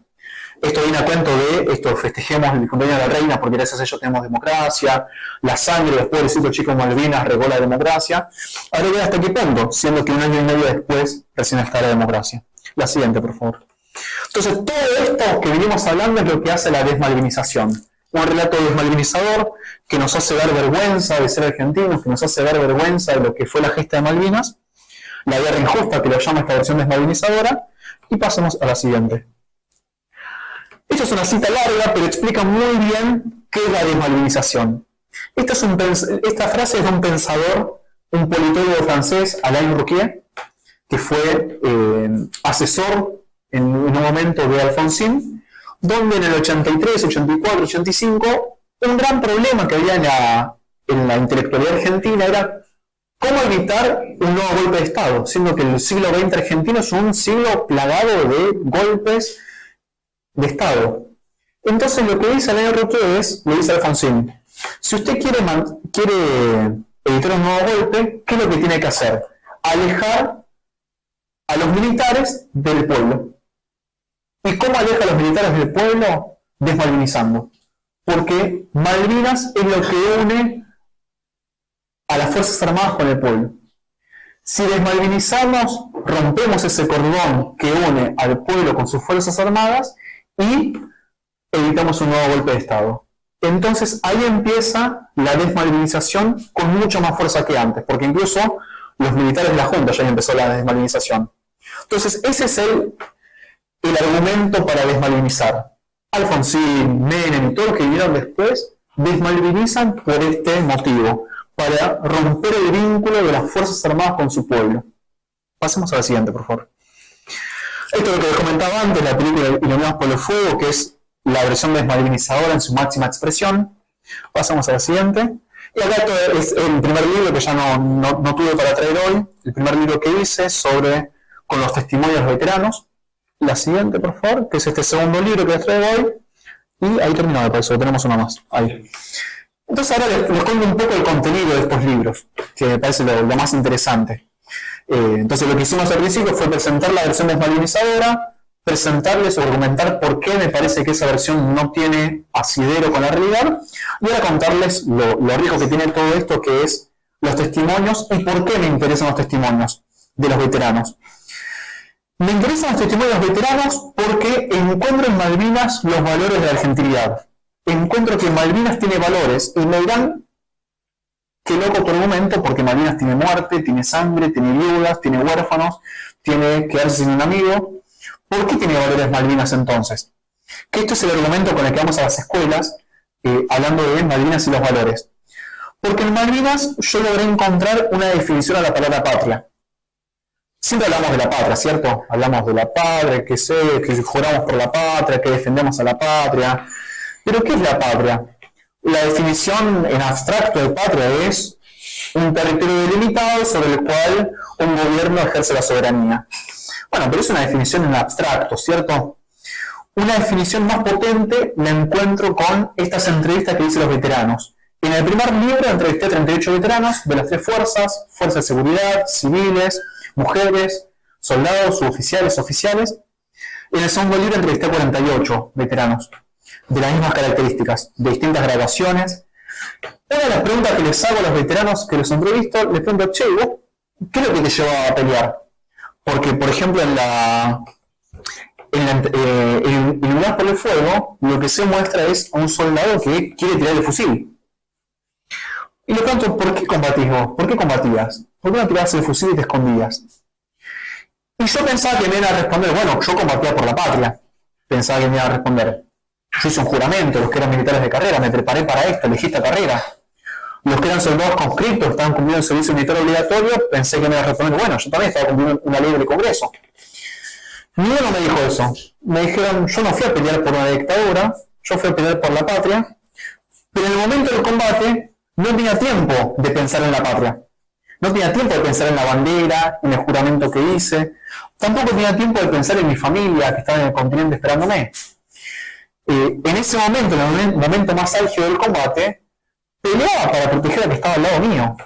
Esto viene a cuento de esto, festejemos el cumpleaños de la reina porque gracias a ello tenemos democracia, la sangre de los pobrecitos chicos Malvinas regó la democracia. Ahora vean hasta qué punto, siendo que un año y medio después recién está la democracia. La siguiente, por favor. Entonces, todo esto que venimos hablando es lo que hace la desmalvinización. Un relato desmalvinizador que nos hace dar vergüenza de ser argentinos, que nos hace dar vergüenza de lo que fue la gesta de Malvinas, la guerra injusta que lo llama esta versión desmalvinizadora, y pasamos a la siguiente. Esta es una cita larga, pero explica muy bien qué es la desmalvinización. Esta frase es de un pensador, un politólogo francés, Alain Rouquier, que fue asesor en un momento de Alfonsín, donde en el 83, 84, 85, un gran problema que había en la intelectualidad argentina era cómo evitar un nuevo golpe de Estado, siendo que el siglo XX argentino es un siglo plagado de golpes de Estado. Entonces lo que dice Alain Rouquier le dice a Alfonsín, si usted quiere evitar un nuevo golpe, ¿qué es lo que tiene que hacer? Alejar a los militares del pueblo. ¿Y cómo aleja a los militares del pueblo? Desmalvinizando. Porque Malvinas es lo que une a las Fuerzas Armadas con el pueblo. Si desmalvinizamos, rompemos ese cordón que une al pueblo con sus Fuerzas Armadas y evitamos un nuevo golpe de Estado. Entonces ahí empieza la desmalvinización con mucho más fuerza que antes, porque incluso los militares de la Junta ya empezó la desmalvinización. Entonces ese es el argumento para desmalvinizar. Alfonsín, Menem y todos los que vinieron después desmalvinizan por este motivo, para romper el vínculo de las Fuerzas Armadas con su pueblo. Pasemos a la siguiente, por favor. Esto es lo que les comentaba antes, la película Iluminados por el Fuego, que es la versión desmalvinizadora en su máxima expresión. Pasamos a la siguiente. Y acá es el primer libro que ya no tuve para traer hoy, el primer libro que hice con los testimonios de los veteranos. La siguiente, por favor, que es este segundo libro que les traigo hoy. Y ahí terminó, me parece, tenemos uno más. Ahí. Entonces ahora les cuento un poco el contenido de estos libros, que me parece lo más interesante. Entonces lo que hicimos al principio fue presentar la versión desmalvinizadora, presentarles o argumentar por qué me parece que esa versión no tiene asidero con la realidad, y ahora contarles lo rico que tiene todo esto, que es los testimonios y por qué me interesan los testimonios de los veteranos. Me interesan los testimonios de los veteranos porque encuentro en Malvinas los valores de la argentinidad. Encuentro que Malvinas tiene valores, y me dirán qué loco por un momento, porque Malvinas tiene muerte, tiene sangre, tiene viudas, tiene huérfanos, tiene quedarse sin un amigo. ¿Por qué tiene valores Malvinas entonces? Que esto es el argumento con el que vamos a las escuelas, hablando de Malvinas y los valores. Porque en Malvinas yo logré encontrar una definición a la palabra patria. Siempre hablamos de la patria, ¿cierto? Hablamos de la patria, que juramos por la patria, que defendemos a la patria. ¿Pero qué es la patria? La definición en abstracto de patria es un territorio delimitado sobre el cual un gobierno ejerce la soberanía. Bueno, pero es una definición en abstracto, ¿cierto? Una definición más potente la encuentro con estas entrevistas que hice los veteranos. En el primer libro entrevisté a 38 veteranos de las tres fuerzas, fuerzas de seguridad, civiles, mujeres, soldados, suboficiales, oficiales. En el segundo libro entrevisté a 48 veteranos de las mismas características, de distintas graduaciones. Una de las preguntas que les hago a los veteranos que los entrevisto, les pregunto, che, ¿vos qué es lo que te llevó a pelear? Porque, por ejemplo, en Iluminados por el Fuego, lo que se muestra es a un soldado que quiere tirar el fusil. Y le pregunto, ¿por qué combatís vos? ¿Por qué combatías? ¿Por qué no tirabas el fusil y te escondías? Y yo pensaba que me iba a responder, bueno, yo combatía por la patria. Pensaba que me iba a responder, yo hice un juramento, los que eran militares de carrera, me preparé para esto, elegí esta carrera. Los que eran soldados conscriptos, estaban cumpliendo el servicio militar obligatorio, pensé que me iba a responder, bueno, yo también estaba cumpliendo una ley del Congreso. Ni uno me dijo eso. Me dijeron, yo no fui a pelear por una dictadura, yo fui a pelear por la patria, pero en el momento del combate no tenía tiempo de pensar en la patria. No tenía tiempo de pensar en la bandera, en el juramento que hice. Tampoco tenía tiempo de pensar en mi familia, que estaba en el continente esperándome. En ese momento, en el momento más álgido del combate, peleaba para proteger al que estaba al lado mío.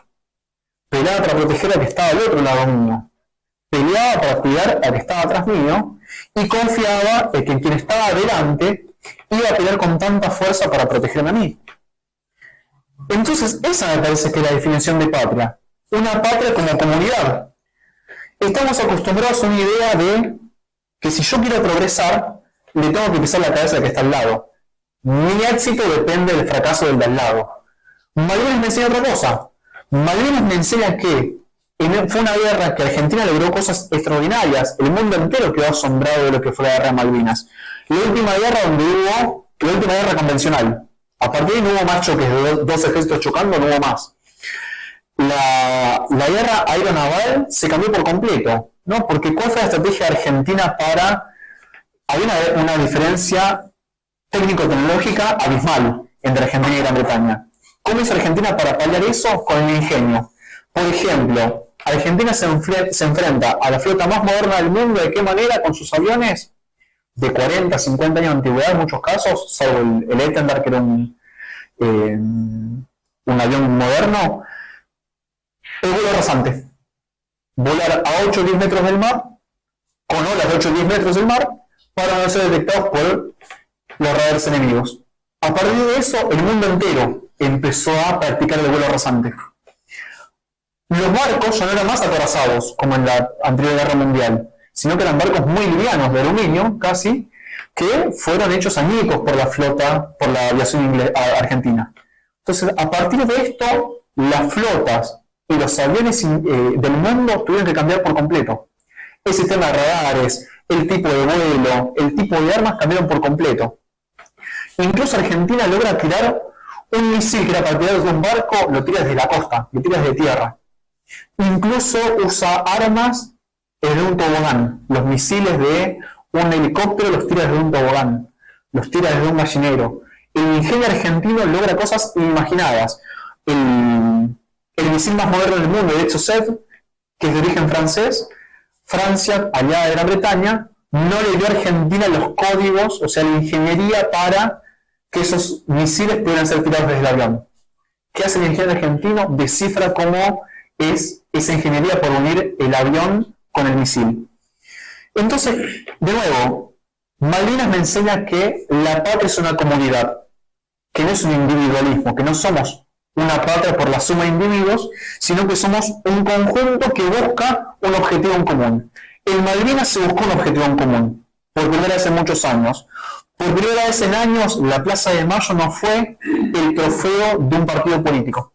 Peleaba para proteger al que estaba al otro lado mío. Peleaba para cuidar al que estaba atrás mío. y confiaba en que quien estaba adelante iba a pelear con tanta fuerza para protegerme a mí. Entonces, esa me parece que es la definición de patria. Una patria como comunidad. Estamos acostumbrados a una idea de que si yo quiero progresar, le tengo que pisar la cabeza al que está al lado. Mi éxito depende del fracaso del de al lado. Malvinas me enseña otra cosa. Malvinas me enseña que fue una guerra que Argentina logró cosas extraordinarias. El mundo entero quedó asombrado de lo que fue la guerra de Malvinas. La última guerra convencional. A partir de ahí no hubo más choques de dos ejércitos chocando, no hubo más. La guerra aeronaval se cambió por completo, ¿no? Porque ¿cuál fue la estrategia argentina para...? Había una diferencia técnico-tecnológica abismal entre Argentina y Gran Bretaña. ¿Cómo hizo Argentina para paliar eso? Con el ingenio. Por ejemplo, Argentina se enfrenta a la flota más moderna del mundo. ¿De qué manera? Con sus aviones de 40, 50 años de antigüedad en muchos casos, salvo el Etendard, que era un avión moderno. El vuelo rasante. Volar a 8 o 10 metros del mar, con olas de 8 o 10 metros del mar, para no ser detectados por los radares enemigos. A partir de eso, el mundo entero empezó a practicar el vuelo rasante. Los barcos ya no eran más acorazados, como en la anterior guerra mundial, sino que eran barcos muy livianos, de aluminio casi, que fueron hechos añicos por la flota, por la aviación argentina. Entonces, a partir de esto, las flotas y los aviones del mundo tuvieron que cambiar por completo. El sistema de radares, el tipo de vuelo, el tipo de armas cambiaron por completo. Incluso Argentina logra tirar un misil que era para tirar desde un barco, lo tira desde la costa, lo tira desde tierra. Incluso usa armas desde un tobogán. Los misiles de un helicóptero los tira desde un tobogán, los tira desde un gallinero. El ingenio argentino logra cosas inimaginadas. El misil más moderno del mundo, de hecho SED, que es de origen francés, Francia, aliada de Gran Bretaña, no le dio a Argentina los códigos, o sea, la ingeniería para que esos misiles pudieran ser tirados desde el avión. ¿Qué hace el ingeniero argentino? Descifra cómo es esa ingeniería por unir el avión con el misil. Entonces, de nuevo, Malvinas me enseña que la patria es una comunidad, que no es un individualismo, que no somos una patria por la suma de individuos, sino que somos un conjunto que busca un objetivo en común. En Malvinas se buscó un objetivo en común, por primera vez en muchos años. Por primera vez en años, la Plaza de Mayo no fue el trofeo de un partido político.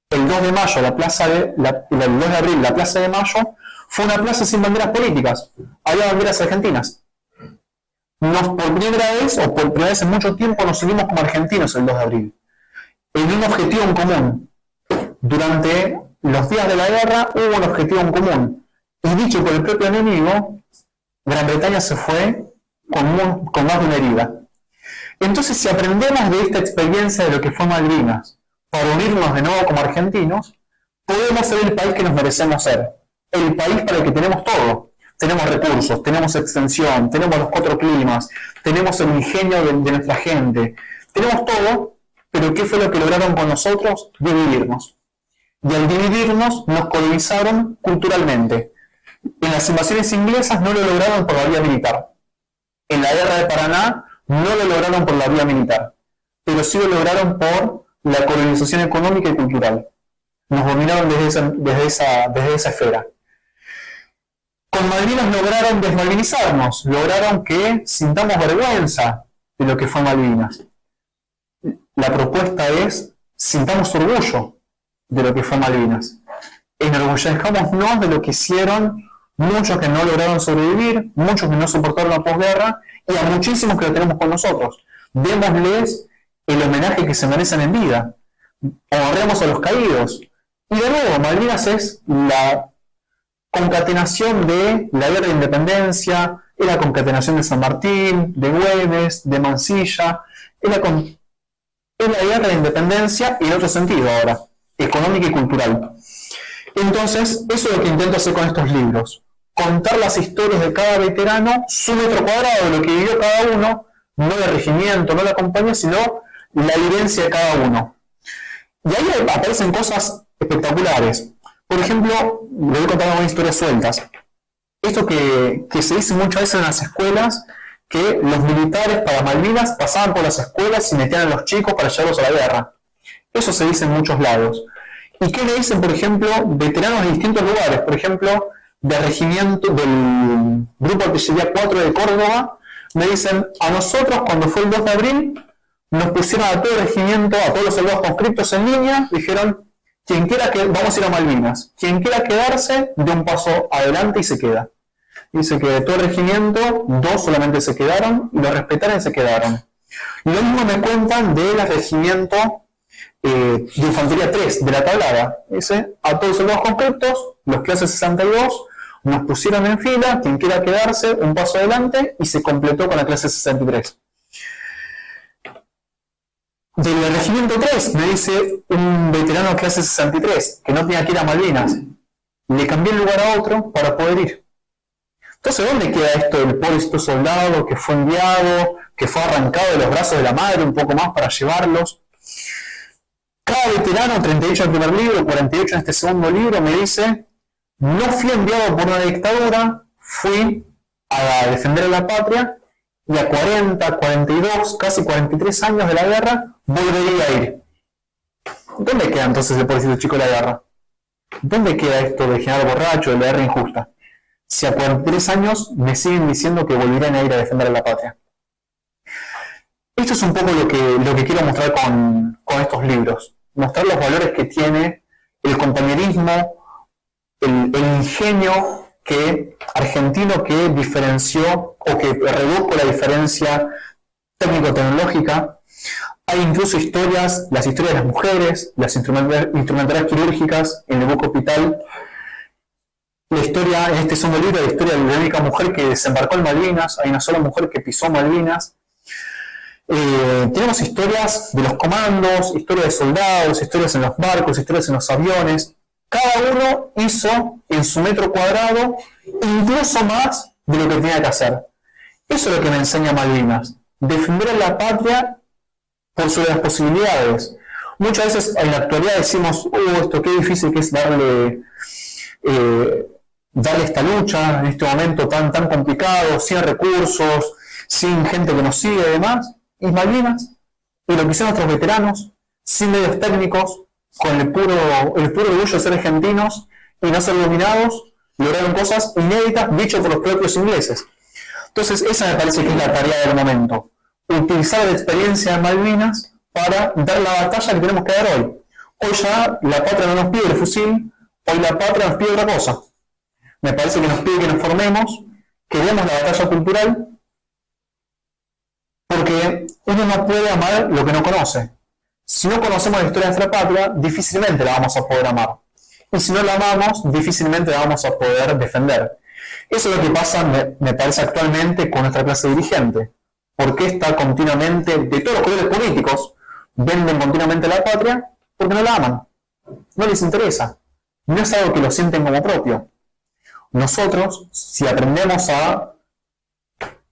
El 2 de mayo, el 2 de abril, la Plaza de Mayo, fue una plaza sin banderas políticas. Había banderas argentinas. Por primera vez en mucho tiempo nos unimos como argentinos el 2 de abril. En un objetivo en común. Durante los días de la guerra hubo un objetivo en común. Y dicho por el propio enemigo, Gran Bretaña se fue con más de una herida. Entonces, si aprendemos de esta experiencia de lo que fue Malvinas, para unirnos de nuevo como argentinos, podemos ser el país que nos merecemos ser. El país para el que tenemos todo. Tenemos recursos, tenemos extensión, tenemos los 4 climas, tenemos el ingenio de nuestra gente. Tenemos todo, pero ¿qué fue lo que lograron con nosotros? Dividirnos. Y al dividirnos, nos colonizaron culturalmente. En las invasiones inglesas no lo lograron por la vía militar. En la guerra de Paraná no lo lograron por la vía militar, pero sí lo lograron por la colonización económica y cultural. Nos dominaron desde esa esfera. Con Malvinas lograron desmalvinizarnos, lograron que sintamos vergüenza de lo que fue Malvinas. La propuesta es, sintamos orgullo de lo que fue Malvinas. Enorgullezcámonos de lo que hicieron muchos que no lograron sobrevivir, muchos que no soportaron la posguerra, y a muchísimos que lo tenemos con nosotros. Démosles el homenaje que se merecen en vida. Honremos a los caídos. Y de nuevo, Malvinas es la concatenación de la guerra de independencia, es la concatenación de San Martín, de Güemes, de Mansilla, es la guerra de independencia en otro sentido ahora, económica y cultural. Entonces, eso es lo que intento hacer con estos libros. Contar las historias de cada veterano, su metro cuadrado de lo que vivió cada uno, no el regimiento, no la compañía, sino la vivencia de cada uno. Y ahí aparecen cosas espectaculares. Por ejemplo, le voy a contar algunas historias sueltas. esto que se dice muchas veces en las escuelas, que los militares para Malvinas pasaban por las escuelas y metían a los chicos para llevarlos a la guerra. Eso se dice en muchos lados. ¿Y qué le dicen, por ejemplo, veteranos de distintos lugares? Por ejemplo, del regimiento del Grupo de Artillería 4 de Córdoba, me dicen, a nosotros cuando fue el 2 de abril, nos pusieron a todo el regimiento, a todos los soldados conscriptos en línea, dijeron, quien quiera que vamos a ir a Malvinas, quien quiera quedarse, de un paso adelante y se queda. Dice que de todo el regimiento, 2 solamente se quedaron, y los respetaron y se quedaron. Lo mismo me cuentan del regimiento de Infantería 3, de la Tablada. Dice, a todos los soldados conscriptos, los clases 62, nos pusieron en fila, quien quiera quedarse, un paso adelante, y se completó con la clase 63. Del regimiento 3, me dice un veterano de clase 63, que no tenía que ir a Malvinas. Le cambié el lugar a otro para poder ir. Entonces, ¿dónde queda esto del pobrecito soldado que fue enviado, que fue arrancado de los brazos de la madre un poco más para llevarlos? Cada veterano, 38 en el primer libro, 48 en este segundo libro, me dice, no fui enviado por una dictadura, fui a defender a la patria, y a 40, 42, casi 43 años de la guerra, volvería a ir. ¿Dónde queda entonces el pobrecito chico de la guerra? ¿Dónde queda esto de general borracho, de la guerra injusta? Si a 43 años me siguen diciendo que volverían a ir a defender a la patria. Esto es un poco lo que quiero mostrar con estos libros. Mostrar los valores que tiene el compañerismo, el ingenio argentino que diferenció o que redujo la diferencia técnico-tecnológica. Hay incluso historias, las historias de las mujeres, las instrumentales quirúrgicas en el buque hospital. La historia, en este segundo libro, la historia de la única mujer que desembarcó en Malvinas, hay una sola mujer que pisó Malvinas. Tenemos historias de los comandos, historias de soldados, historias en los barcos, historias en los aviones. Cada uno hizo en su metro cuadrado incluso más de lo que tenía que hacer. Eso es lo que me enseña Malvinas. Defender a la patria por sobre las posibilidades. Muchas veces en la actualidad decimos, esto qué difícil que es darle esta lucha en este momento tan complicado, sin recursos, sin gente que nos sigue y demás. Y Malvinas, y lo que hicieron nuestros veteranos, sin medios técnicos, con el puro orgullo de ser argentinos y no ser dominados, lograron cosas inéditas dichas por los propios ingleses. Entonces esa me parece que es la tarea del momento. Utilizar la experiencia de Malvinas para dar la batalla que tenemos que dar hoy. Hoy ya la patria no nos pide el fusil, hoy la patria nos pide otra cosa. Me parece que nos pide que nos formemos, que demos la batalla cultural, porque uno no puede amar lo que no conoce. Si no conocemos la historia de nuestra patria, difícilmente la vamos a poder amar. Y si no la amamos, difícilmente la vamos a poder defender. Eso es lo que pasa, me parece, actualmente con nuestra clase dirigente. Porque está continuamente, de todos los colores políticos, venden continuamente la patria porque no la aman. No les interesa. No es algo que lo sienten como propio. Nosotros, si aprendemos a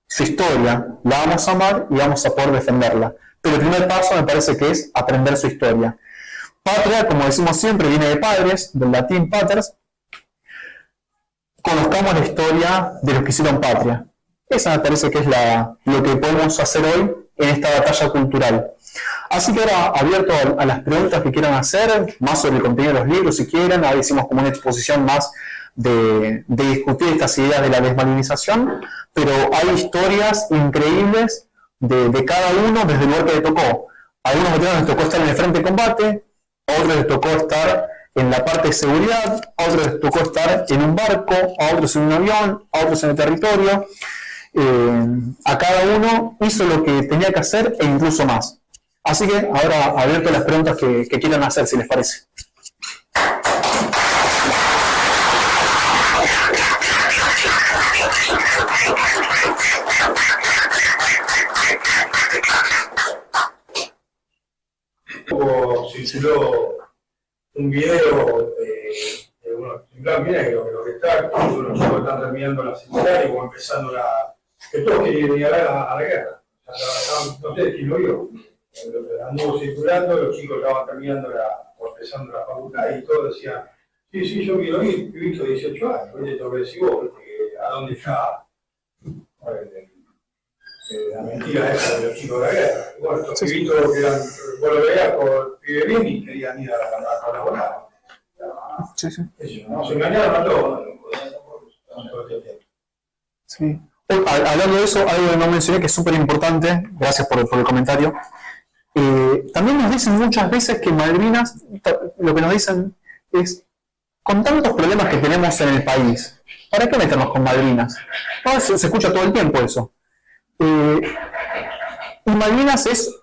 su historia, la vamos a amar y vamos a poder defenderla. Pero el primer paso me parece que es aprender su historia. Patria, como decimos siempre, viene de padres, del latín paters. Conozcamos la historia de los que hicieron patria. Esa me parece que es lo que podemos hacer hoy en esta batalla cultural. Así que ahora, abierto a las preguntas que quieran hacer, más sobre el contenido de los libros si quieren. Ahora hicimos como una exposición más de discutir estas ideas de la desmalvinización, pero hay historias increíbles de cada uno desde el lugar que le tocó. A algunos veteranos les tocó estar en el frente de combate, a otros les tocó estar en la parte de seguridad, a otros les tocó estar en un barco, a otros en un avión, a otros en el territorio. A cada uno hizo lo que tenía que hacer e incluso más. Así que ahora abierto a las preguntas que quieran hacer, si les parece. Circuló un video de unos lo que está, los chicos están terminando la secundaria o empezando que todos quieren ir a la guerra. No sé quién lo vio. Anduvo circulando, los chicos estaban terminando o empezando la facultad y todos decían, sí, yo quiero ir, he visto 18 años, te tengo que decir vos, porque a dónde está la mentira esa de los chicos de la guerra. Bueno, estos pibitos que eran, vos lo veías por pibes bien y querían ir a colaborar. Sí, sí. Nos engañaron a todos. Sí. Hablando de eso, algo que no mencioné que es súper importante, gracias por el comentario. También nos dicen muchas veces que Malvinas, lo que nos dicen es, con tantos problemas que tenemos en el país, ¿para qué meternos con Malvinas? No, se escucha todo el tiempo eso. Y Malvinas es,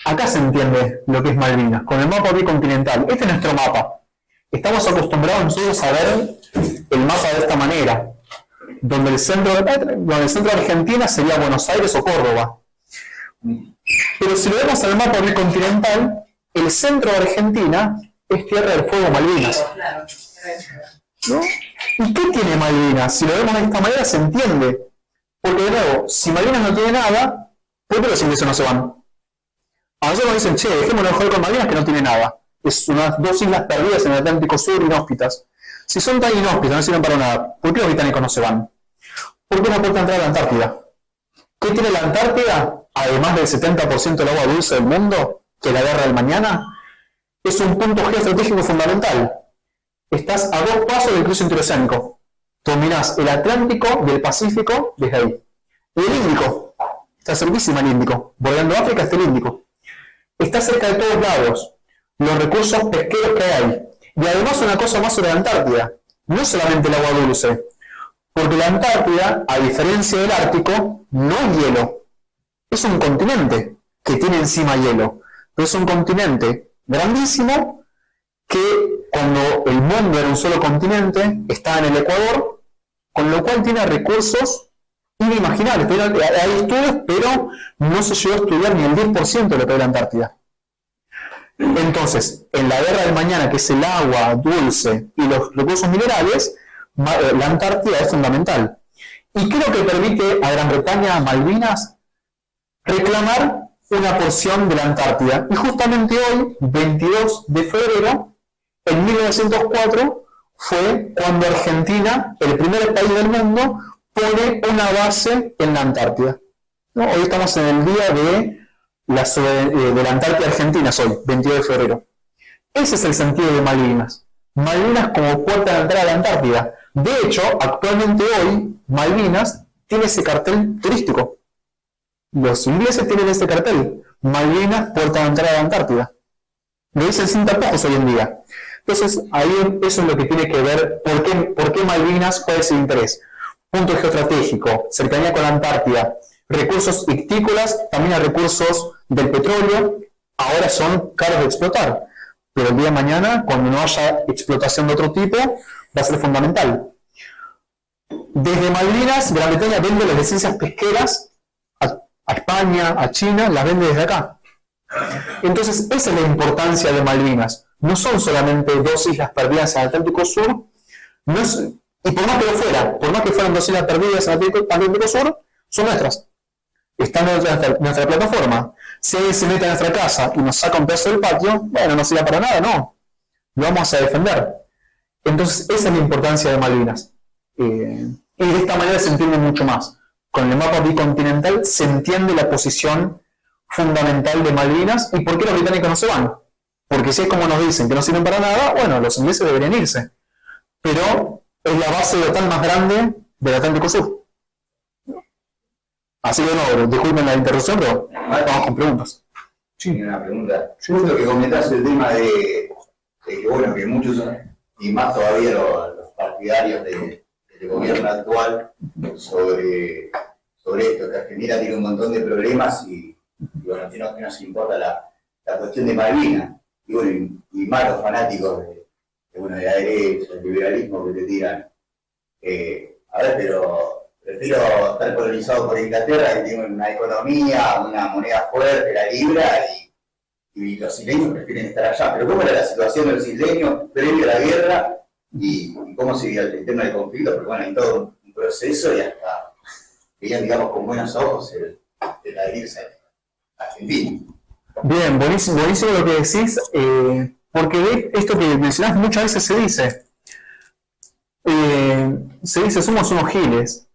acá se entiende lo que es Malvinas, con el mapa bicontinental. Este es nuestro mapa. Estamos acostumbrados nosotros a ver el mapa de esta manera, donde el centro de Argentina sería Buenos Aires o Córdoba. Pero si lo vemos en el mapa bicontinental, el centro de Argentina es Tierra del Fuego, Malvinas. ¿No? ¿Y qué tiene Malvinas? Si lo vemos de esta manera se entiende. Porque de nuevo, si Malvinas no tiene nada, ¿por qué los ingleses no se van? A nosotros nos dicen, che, dejémonos de joder con Malvinas que no tiene nada. Es unas 2 islas perdidas en el Atlántico Sur, inhóspitas. Si son tan inhóspitas, no sirven para nada, ¿por qué los británicos no se van? ¿Por qué no pueden entrar a la Antártida? ¿Qué tiene la Antártida? Además del 70% del agua dulce del mundo, que la guerra del mañana, es un punto geoestratégico fundamental. Estás a 2 pasos del cruce interoceánico. Dominás el Atlántico y el Pacífico desde ahí. Y el Índico. Está cerquísima el Índico. Bordeando África está el Índico. Está cerca de todos lados. Los recursos pesqueros que hay. Y además una cosa más sobre la Antártida. No solamente el agua dulce. Porque la Antártida, a diferencia del Ártico, no es hielo. Es un continente que tiene encima hielo. Pero es un continente grandísimo que cuando el mundo era un solo continente, estaba en el Ecuador, con lo cual tiene recursos inimaginables. Hay estudios, pero no se llegó a estudiar ni el 10% de lo que es la Antártida. Entonces, en la guerra del mañana, que es el agua dulce y los recursos minerales, la Antártida es fundamental. ¿Y qué es lo que permite a Gran Bretaña, a Malvinas, reclamar una porción de la Antártida? Y justamente hoy, 22 de febrero, en 1904, fue cuando Argentina, el primer país del mundo, pone una base en la Antártida. ¿No? Hoy estamos en el día de la Antártida Argentina, hoy, 22 de febrero. Ese es el sentido de Malvinas. Malvinas como puerta de entrada a la Antártida. De hecho, actualmente hoy, Malvinas tiene ese cartel turístico. Los ingleses tienen ese cartel. Malvinas, puerta de entrada a la Antártida. Lo dicen sin tapujos hoy en día. Entonces, ahí eso es lo que tiene que ver, ¿por qué Malvinas? ¿Cuál es el interés? Punto geoestratégico, cercanía con la Antártida, recursos ictícolas, también hay recursos del petróleo, ahora son caros de explotar, pero el día de mañana, cuando no haya explotación de otro tipo, va a ser fundamental. Desde Malvinas, Gran Bretaña vende las licencias pesqueras a España, a China, las vende desde acá. Entonces, esa es la importancia de Malvinas. No son solamente 2 islas perdidas en el Atlántico Sur, y por más que fueran 2 islas perdidas en el Atlántico Sur, son nuestras. Están en nuestra plataforma. Si alguien se mete a nuestra casa y nos saca un pedazo del patio, bueno, no sirve para nada, no. Lo vamos a defender. Entonces, esa es la importancia de Malvinas. Y de esta manera se entiende mucho más. Con el mapa bicontinental se entiende la posición fundamental de Malvinas y por qué los británicos no se van. Porque si es como nos dicen que no sirven para nada, bueno, los ingleses deberían irse. Pero es la base de OTAN más grande del Atlántico Sur. Así que no, disculpen la interrupción, pero vamos con preguntas. Sí, una pregunta. Justo que comentaste el tema de que, bueno, que muchos, y más todavía los partidarios del gobierno actual, sobre esto, que Argentina tiene un montón de problemas y bueno, que nos importa la cuestión de Malvinas. Y bueno, y más los fanáticos de la derecha, el liberalismo que te tiran. A ver, pero prefiero estar colonizado por Inglaterra, que tiene una economía, una moneda fuerte, la libra, y los isleños prefieren estar allá. Pero ¿cómo era la situación de los isleños previo a la guerra y cómo seguía el tema del conflicto? Porque bueno, hay todo un proceso y hasta veían, digamos, con buenos ojos el adherirse a Argentina. Bien, buenísimo lo que decís, porque esto que mencionás muchas veces se dice. se dice somos unos giles.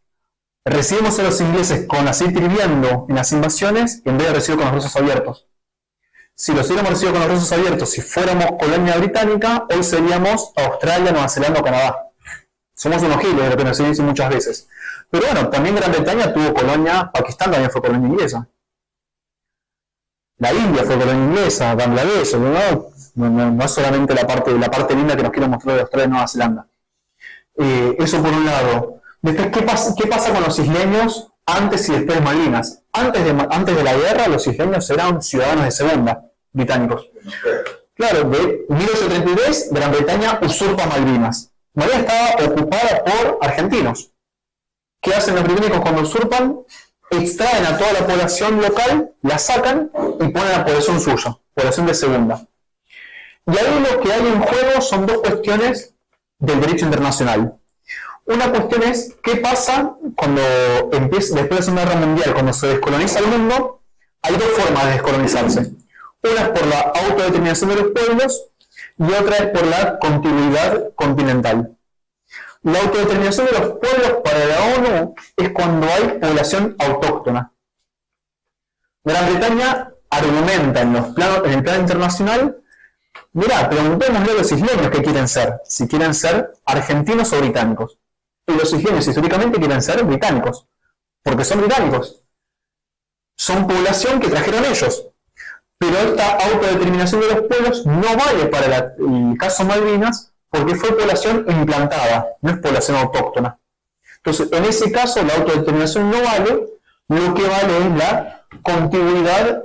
Recibimos a los ingleses con aceite hirviendo en las invasiones en vez de recibir con los brazos abiertos. Si los hubiéramos recibido con los brazos abiertos, si fuéramos colonia británica, hoy seríamos Australia, Nueva Zelanda o Canadá. Somos unos giles, de lo que nos dicen muchas veces. Pero bueno, también Gran Bretaña tuvo colonia, Pakistán también fue colonia inglesa. La India fue colonia inglesa, Bangladesh, no es solamente la parte linda que nos quiero mostrar de Australia y Nueva Zelanda. Eso por un lado. Después, ¿qué pasa con los isleños antes y después de Malvinas? Antes de la guerra, los isleños eran ciudadanos de segunda, británicos. Claro, de 1833, Gran Bretaña usurpa Malvinas. Malvinas estaba ocupada por argentinos. ¿Qué hacen los británicos cuando usurpan? Extraen a toda la población local, la sacan y ponen a población suya, población de segunda. Y ahí lo que hay en juego son dos cuestiones del derecho internacional. Una cuestión es qué pasa cuando empieza, después de la Segunda Guerra Mundial, cuando se descoloniza el mundo. Hay dos formas de descolonizarse. Una es por la autodeterminación de los pueblos y otra es por la continuidad continental. La autodeterminación de los pueblos para la ONU es cuando hay población autóctona. Gran Bretaña argumenta en el plano internacional, mirá, preguntémosle a los isleños qué quieren ser, si quieren ser argentinos o británicos. Y los isleños históricamente quieren ser británicos, porque son británicos. Son población que trajeron ellos. Pero esta autodeterminación de los pueblos no vale para el caso Malvinas, porque fue población implantada, no es población autóctona. Entonces, en ese caso, la autodeterminación no vale, lo que vale es la continuidad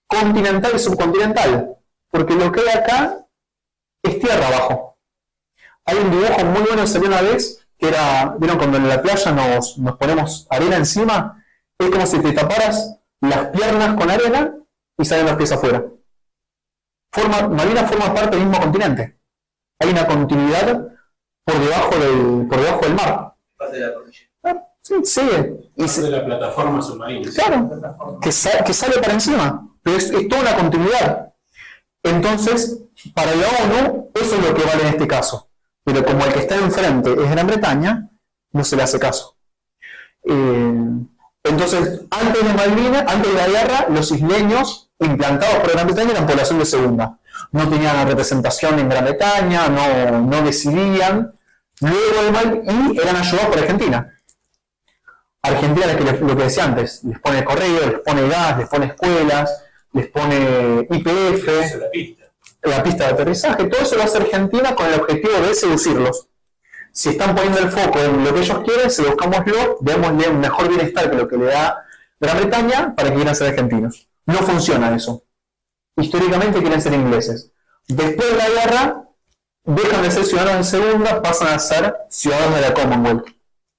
continental y subcontinental, porque lo que hay acá es tierra abajo. Hay un dibujo muy bueno que salió una vez, que era, ¿vieron cuando en la playa nos ponemos arena encima? Es como si te taparas las piernas con arena y salen los pies afuera. Malvinas forma parte del mismo continente. Hay una continuidad por debajo del mar. Parte de la cordillera. Sí, sigue. Parte de la plataforma submarina. Claro, que sale para encima. Pero es toda una continuidad. Entonces, para la ONU, eso es lo que vale en este caso. Pero como el que está enfrente es Gran Bretaña, no se le hace caso. Entonces, antes de Malvinas, antes de la guerra, los isleños implantados por Gran Bretaña eran población de segunda. No tenían representación en Gran Bretaña, no decidían. Luego y eran ayudados por Argentina. Argentina es lo que decía antes, les pone correo, les pone gas, les pone escuelas, les pone YPF, la pista de aterrizaje, todo eso lo hace Argentina con el objetivo de seducirlos. Si están poniendo el foco en lo que ellos quieren, seduzcámoslo, démosle un mejor bienestar que lo que le da Gran Bretaña para que quieran ser argentinos. No funciona eso. Históricamente quieren ser ingleses. Después de la guerra, dejan de ser ciudadanos de segunda, pasan a ser ciudadanos de la Commonwealth.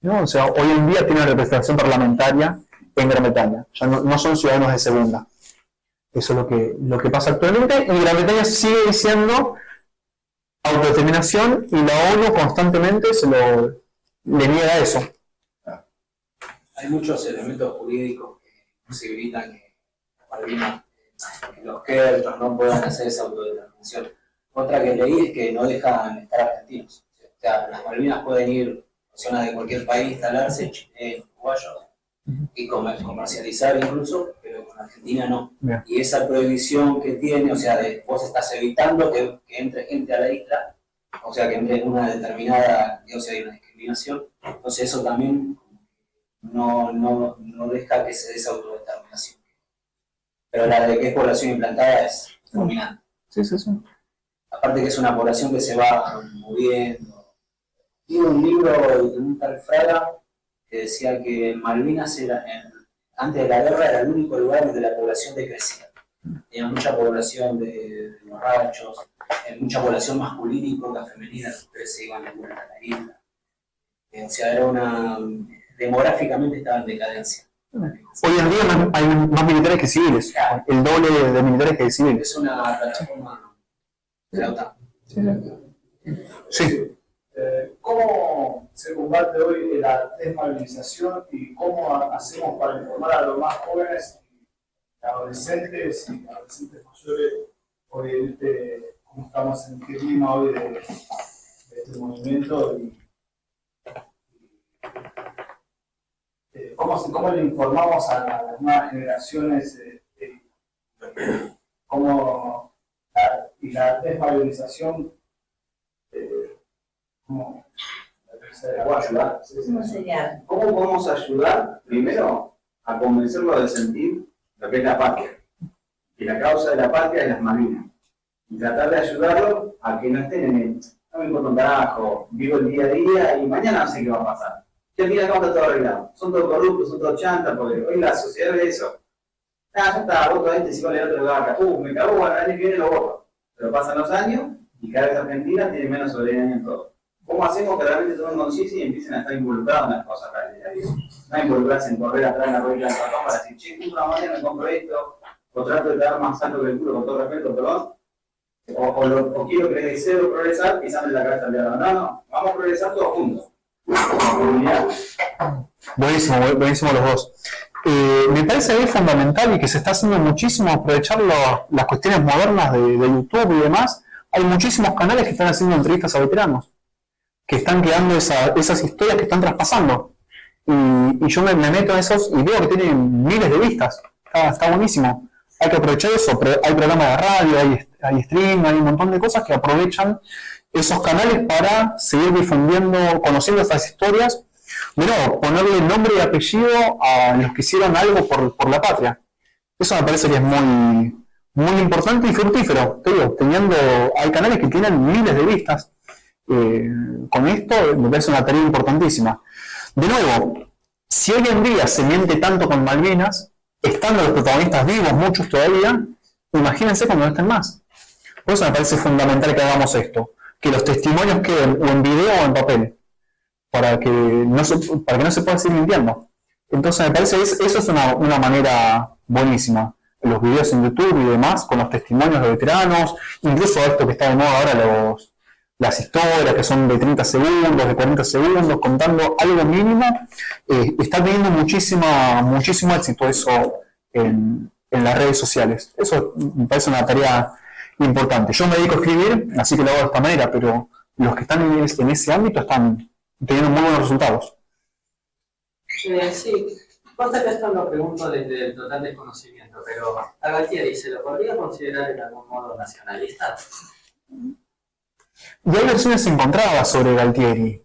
¿No? O sea, hoy en día tienen representación parlamentaria en Gran Bretaña. Ya no son ciudadanos de segunda. Eso es lo que pasa actualmente. Y Gran Bretaña sigue diciendo autodeterminación y la ONU constantemente le niega eso. Hay muchos elementos jurídicos que posibilitan que los keltos no puedan hacer esa autodeterminación. Otra que leí es que no dejan estar argentinos. O sea, las Malvinas pueden ir personas de cualquier país, instalarse, chilenos, uruguayos, y comercializar incluso, pero con Argentina no. Bien. Y esa prohibición que tiene, o sea, vos estás evitando que entre gente a la isla, o sea, que entre en una determinada, o sea, hay una discriminación, entonces eso también no deja que se dé esa autodeterminación. Pero la de que es población implantada es dominante. Sí. Aparte que es una población que se va moviendo. Tiene un libro de un tal Fraga que decía que Malvinas antes de la guerra era el único lugar donde la población decrecía. Tenía mucha población de borrachos, mucha población masculina y poca femenina, las mujeres se iban a la isla. O sea, demográficamente estaba en decadencia. Hoy en día hay más militares que civiles, claro. El doble de militares que civiles. Es una plataforma de la OTAN. Sí. ¿Cómo se combate hoy la desmalvinización y cómo hacemos para informar a los más jóvenes, adolescentes y adolescentes mayores, hoy cómo estamos en qué clima hoy de este movimiento y ¿Cómo le informamos a las nuevas generaciones cómo la desvalorización cómo la puedo ayudar? ¿Cómo sería? ¿Cómo podemos ayudar, primero, a convencerlo de sentir lo que es la patria? Que la causa de la patria es las Malvinas. Y tratar de ayudarlo a que no estén en el, no me importa un carajo, vivo el día a día y mañana no sé qué va a pasar. Que al final está todo arreglado. Son todos corruptos, son todos chantas, porque hoy la sociedad ve eso. Ya está, voto a este, si vale el otro, lo va acá. Me cago, bueno, el año que viene lo voto. Pero pasan los años y cada vez Argentina tiene menos soberanía en todo. ¿Cómo hacemos que realmente tomen conciencia y empiecen a estar involucrados en las cosas reales? No involucrarse en correr atrás en la rueda del ratón para decir, che, una manera me compro esto, o trato de quedar más alto que el culo, con todo respeto, perdón. O quiero crecer o progresar pisándole la cabeza al diablo. No, vamos a progresar todos juntos. Buenísimo los dos. Me parece que es fundamental y que se está haciendo muchísimo aprovechar las cuestiones modernas de YouTube y demás. Hay muchísimos canales que están haciendo entrevistas a veteranos, que están creando esas historias que están traspasando. Y yo me meto en esos y veo que tienen miles de vistas. Está buenísimo. Hay que aprovechar eso. Hay programas de radio, hay stream, hay un montón de cosas que aprovechan esos canales para seguir difundiendo, conociendo esas historias. Pero ponerle nombre y apellido a los que hicieron algo por la patria. Eso me parece que es muy, muy importante y fructífero. Te digo, hay canales que tienen miles de vistas. Con esto me parece una tarea importantísima. De nuevo, si hoy en día se miente tanto con Malvinas, estando los protagonistas vivos, muchos todavía, imagínense cuando no estén más. Por eso me parece fundamental que hagamos esto, que los testimonios queden o en video o en papel, para que no se pueda seguir mintiendo. Entonces me parece que eso es una manera buenísima. Los videos en YouTube y demás, con los testimonios de veteranos, incluso esto que está de moda ahora, las historias que son de 30 segundos, de 40 segundos, contando algo mínimo, está teniendo muchísimo éxito eso en las redes sociales. Eso me parece una tarea importante. Yo me dedico a escribir, así que lo hago de esta manera, pero los que están en ese ámbito están teniendo muy buenos resultados. Sí, pasa que esto lo pregunto desde el total desconocimiento, pero a Galtieri, ¿se lo podría considerar de algún modo nacionalista? Y hay versiones encontradas sobre Galtieri.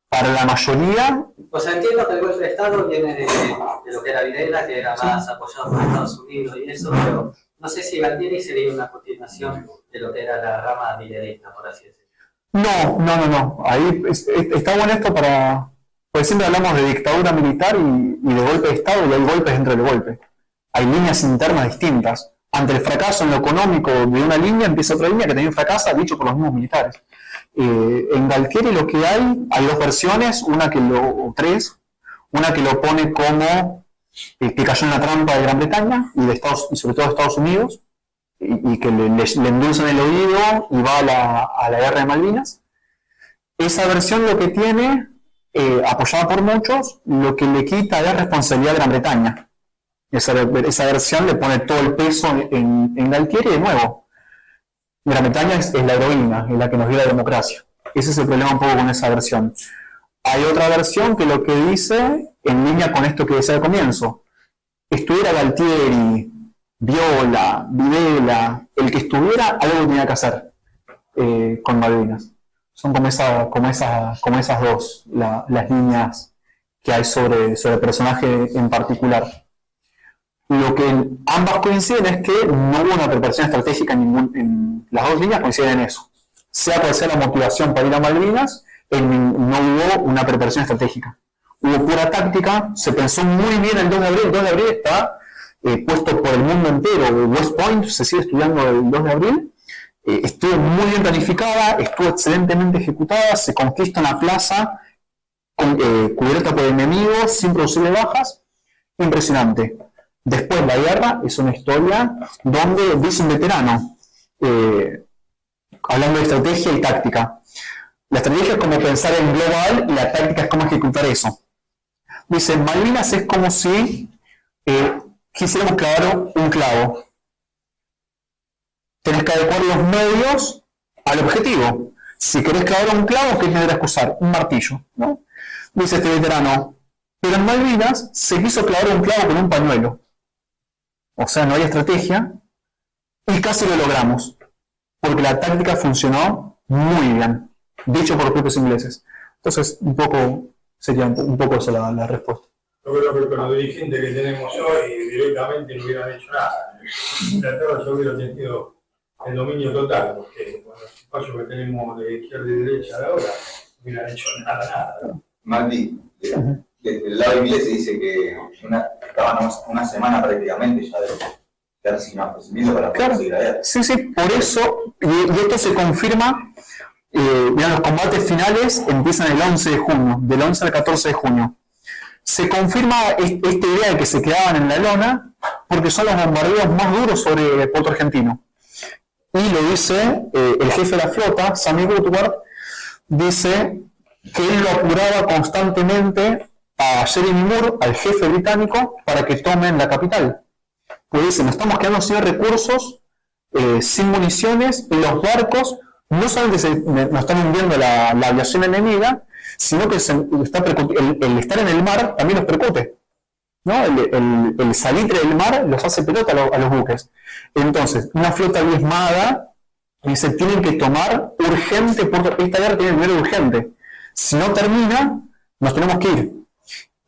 Para la mayoría... O sea, entiendo que el golpe de Estado viene de lo que era Videla, que era más apoyado por Estados Unidos y eso, pero no sé si Galtieri sería una continuación de lo que era la rama videísta, por así decirlo. No. Ahí está bueno esto porque siempre hablamos de dictadura militar y de golpe de Estado, y hay golpes dentro del golpe. Hay líneas internas distintas. Ante el fracaso en lo económico de una línea, empieza otra línea que también fracasa, dicho por los mismos militares. En Galtieri lo que hay dos versiones, una que lo pone como que cayó en la trampa de Gran Bretaña y sobre todo de Estados Unidos, y que le endulzan el oído y va a la guerra de Malvinas. Esa versión lo que tiene, apoyada por muchos, lo que le quita es responsabilidad de Gran Bretaña. Esa versión le pone todo el peso en Galtieri, y de nuevo, Gran Bretaña es la heroína, es la que nos dio la democracia. Ese es el problema un poco con esa versión. Hay otra versión que lo que dice, en línea con esto que decía al comienzo, estuviera Galtieri, Viola, Videla, el que estuviera, algo tenía que hacer con Malvinas. Son como esas dos las líneas que hay sobre el personaje en particular. Lo que ambas coinciden es que no hubo una preparación estratégica en las dos líneas coinciden en eso. Sea cual sea la motivación para ir a Malvinas, no hubo una preparación estratégica. Hubo pura táctica, se pensó muy bien el 2 de abril. El 2 de abril está puesto por el mundo entero. West Point se sigue estudiando el 2 de abril. Estuvo muy bien planificada, estuvo excelentemente ejecutada, se conquista una plaza cubierta por enemigos sin producirle bajas. Impresionante. Después la guerra es una historia donde dice un veterano, hablando de estrategia y táctica. La estrategia es como pensar en global y la táctica es cómo ejecutar eso. Dice, Malvinas es como si quisiéramos clavar un clavo. Tenés que adecuar los medios al objetivo. Si querés clavar un clavo, ¿qué tendrás que usar? Un martillo, ¿no? Dice este veterano, Pero en Malvinas se quiso clavar un clavo con un pañuelo. O sea, no hay estrategia y casi lo logramos, porque la táctica funcionó muy bien, dicho por los propios ingleses. Entonces, un poco sería un poco esa la respuesta. Yo creo que con los dirigentes que tenemos hoy directamente no hubieran hecho nada. Inglaterra yo hubiera tenido el dominio total, porque con los espacios que tenemos de izquierda y derecha ahora, no hubieran hecho nada. Maldi, desde el lado inglés se dice que estaban una semana prácticamente ya de quedar sin abastecimiento para poder seguir allá. Sí, por eso, y esto se confirma, los combates finales empiezan el 11 de junio, del 11 al 14 de junio. Se confirma esta idea de que se quedaban en la lona porque son los bombardeos más duros sobre el puerto argentino. Y lo dice el jefe de la flota, Sammy Woodward, dice que él lo apuraba constantemente a Jeremy Moore, al jefe británico, para que tomen la capital. Pues dice, nos estamos quedando sin recursos, sin municiones, y los barcos no solamente nos están hundiendo la aviación enemiga, sino que el estar en el mar también los percute, ¿no? El salitre del mar los hace pelota a los buques. Entonces, una flota diezmada dice, tienen que tomar urgente, porque esta guerra tiene que ser urgente. Si no termina, nos tenemos que ir.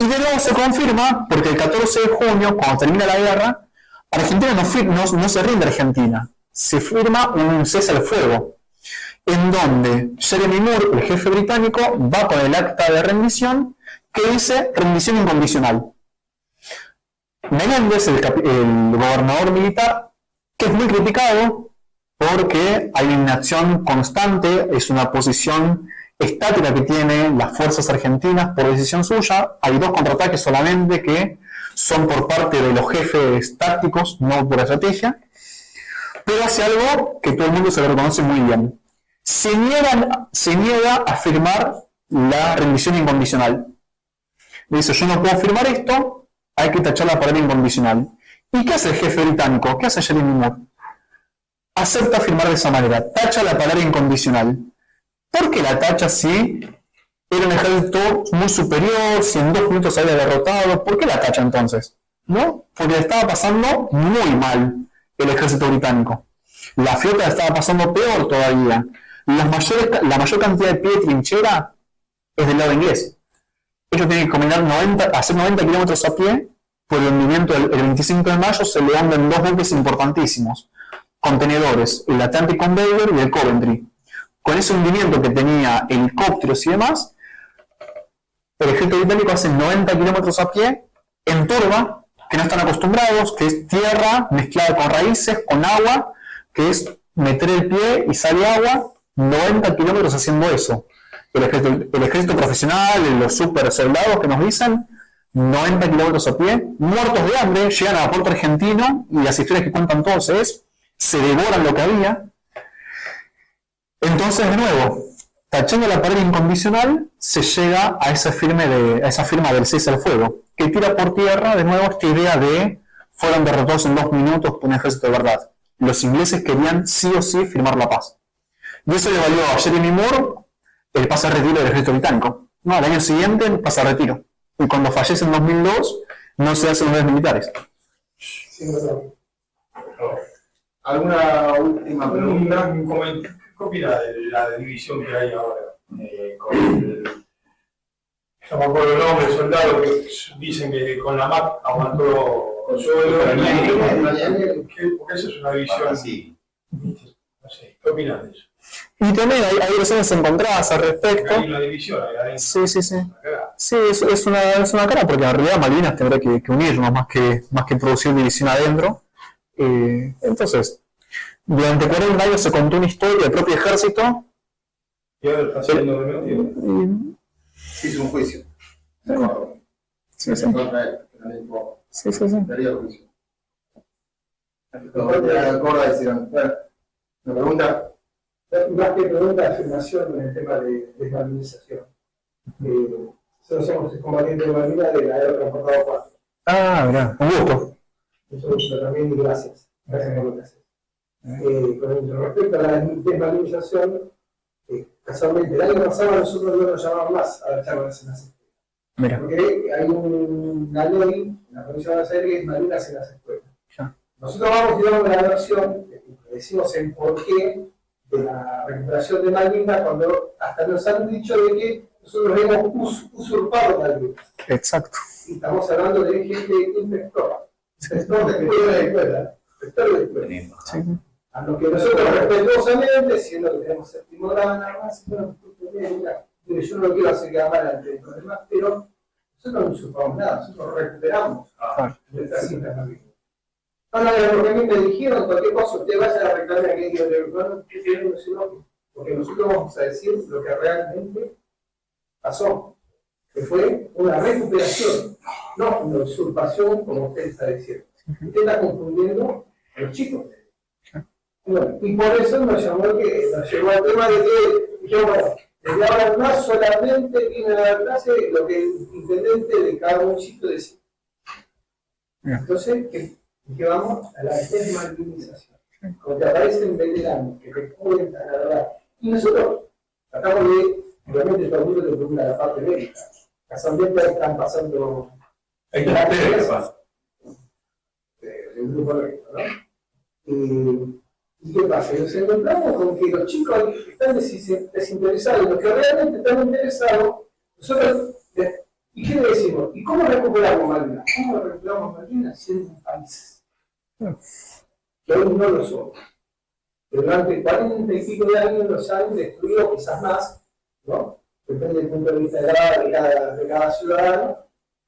Y de nuevo se confirma, porque el 14 de junio, cuando termina la guerra, Argentina no se rinde a Argentina. Se firma un cese al fuego, en donde Jeremy Moore, el jefe británico, va con el acta de rendición que dice rendición incondicional. Menéndez, el gobernador militar, que es muy criticado porque hay una acción constante, es una posición estática que tienen las fuerzas argentinas por decisión suya. Hay 2 contraataques solamente que son por parte de los jefes tácticos, no por estrategia, pero hace algo que todo el mundo se lo reconoce muy bien. Se niega a firmar la rendición incondicional. Dice, yo no puedo firmar esto, hay que tachar la palabra incondicional. ¿Y qué hace el jefe británico? ¿Qué hace Jeremy Moore? Acepta firmar de esa manera, tacha la palabra incondicional. ¿Por qué la tacha si era un ejército muy superior, si en 2 minutos se había derrotado? ¿Por qué la tacha entonces? ¿No? Porque le estaba pasando muy mal el ejército británico. La flota la estaba pasando peor todavía. La mayor cantidad de pie de trinchera es del lado inglés. Ellos tienen que hacer 90 kilómetros a pie. Por el hundimiento el 25 de mayo se le hunden 2 buques importantísimos, contenedores, el Atlantic Endeavour y el Coventry. Con ese hundimiento que tenía helicópteros y demás, el ejército británico hace 90 kilómetros a pie en turba, que no están acostumbrados, que es tierra mezclada con raíces, con agua, que es meter el pie y sale agua, 90 kilómetros haciendo eso. El ejército profesional, los super soldados que nos dicen, 90 kilómetros a pie, muertos de hambre, llegan a puerto argentino y las historias que cuentan todos se devoran lo que había. Entonces, de nuevo, tachando la palabra incondicional, se llega a esa firma del cese al fuego, que tira por tierra de nuevo esta idea de fueron derrotados en 2 minutos por un ejército de verdad. Los ingleses querían sí o sí firmar la paz. Y eso le valió a Jeremy Moore el pase a retiro del ejército británico. No, al año siguiente pasa a retiro. Y cuando fallece en 2002, no se hacen unidades militares. ¿Alguna última pregunta? ¿Qué opina de la división que hay ahora? No me acuerdo el nombre, soldados que dicen que con la MAP aguantó Consuelo. Porque eso es una división así. No sé, ¿qué opinas de eso? Y también hay versiones encontradas al respecto. Hay una división ahí adentro. Sí. Sí, es una cara, porque en realidad Malvinas tendrá que unirnos más que producir división adentro. Entonces, durante 40 años se contó una historia del propio ejército. Y ahora está haciendo de nuevo. Hizo un juicio. Sí. Me pregunta, más que pregunta, afirmación en el tema de desmalvinización. Nosotros somos combatientes de Malvinas de la Aerotransportador 4. Ah, mirá, un gusto. Eso también, gracias. Gracias por lo que haces. Con respecto a la desmalvinización, casualmente, el año pasado nosotros no nos llamaban más a la charla nacional. Mira. Porque hay una ley en la provincia de Buenos Aires que es Malvinas en las escuelas. Ya. Nosotros vamos a dar la versión, decimos el porqué de la recuperación de Malvinas, cuando hasta nos han dicho de que nosotros hemos usurpado Malvinas. Exacto. Y estamos hablando de gente inspector de escuela. Sí. A lo que nosotros respetuosamente, siendo que tenemos séptimo grado nada más, bueno, yo no lo quiero hacer quedar mal ante los demás, pero nosotros no usurpamos nada, nosotros recuperamos nuestras cintas Malvinas. Porque a mí me dijeron cualquier cosa, usted vaya a reclamar que porque nosotros vamos a decir lo que realmente pasó, que fue una recuperación, no una usurpación como usted está diciendo. Usted está confundiendo a los chicos. Bueno, y por eso nos llegó al tema de que, bueno, desde ahora en más solamente viene a dar clase lo que el intendente de cada municipio decía. Entonces, que vamos a la desmalvinización. Cuando aparecen veteranos que recuerdan la verdad. Y nosotros tratamos de, obviamente todo el mundo le pregunta la parte médica. Las ambientes están pasando. Ahí está ustedes, el grupo médico, ¿no? ¿Y qué pasa? Nos encontramos con que los chicos están desinteresados, los que realmente están interesados, nosotros, ¿y qué le decimos? ¿Y cómo recuperamos Malvinas? ¿Cómo recuperamos Malvinas siendo un país? Que hoy no lo somos. Durante 40 y pico de años los han destruido, quizás más, ¿no? Depende del punto de vista de cada ciudadano.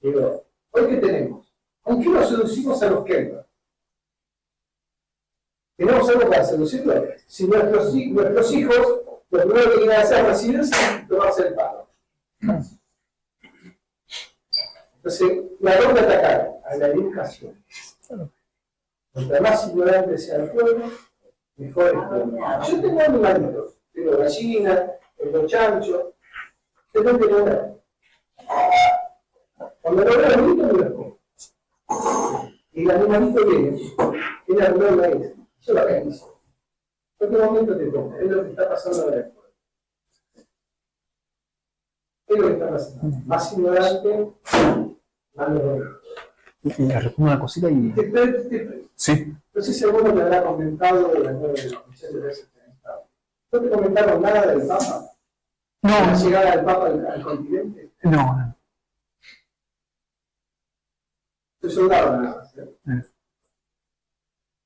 Pero, ¿hoy qué tenemos? ¿Con qué nos seducimos a los Kemper? ¿Tenemos algo para seducirlo? Si nuestros hijos, lo primero que quieren hacer es recibirse y tomarse el palo. Entonces, ¿a dónde atacar? A la educación. Cuanto más ignorante sea el pueblo, mejor es el pueblo. Yo tengo animalitos, tengo gallinas, tengo chanchos, tengo que lograr. Cuando lo veo bonito, me lo como. Y el animalito viene a comer maíz. Yo lo acaricio. ¿En qué momento te toca? Es lo que está pasando ahora en el pueblo. ¿Qué es lo que está pasando? Más ignorante, más lograr. Le respondo una cosita y... Sí. No sé si alguno te habrá comentado de la nueva de los oficiales de ese estado. ¿No te comentaron nada del Papa? No. ¿La llegada del Papa al continente? No. Se soldaron nada más.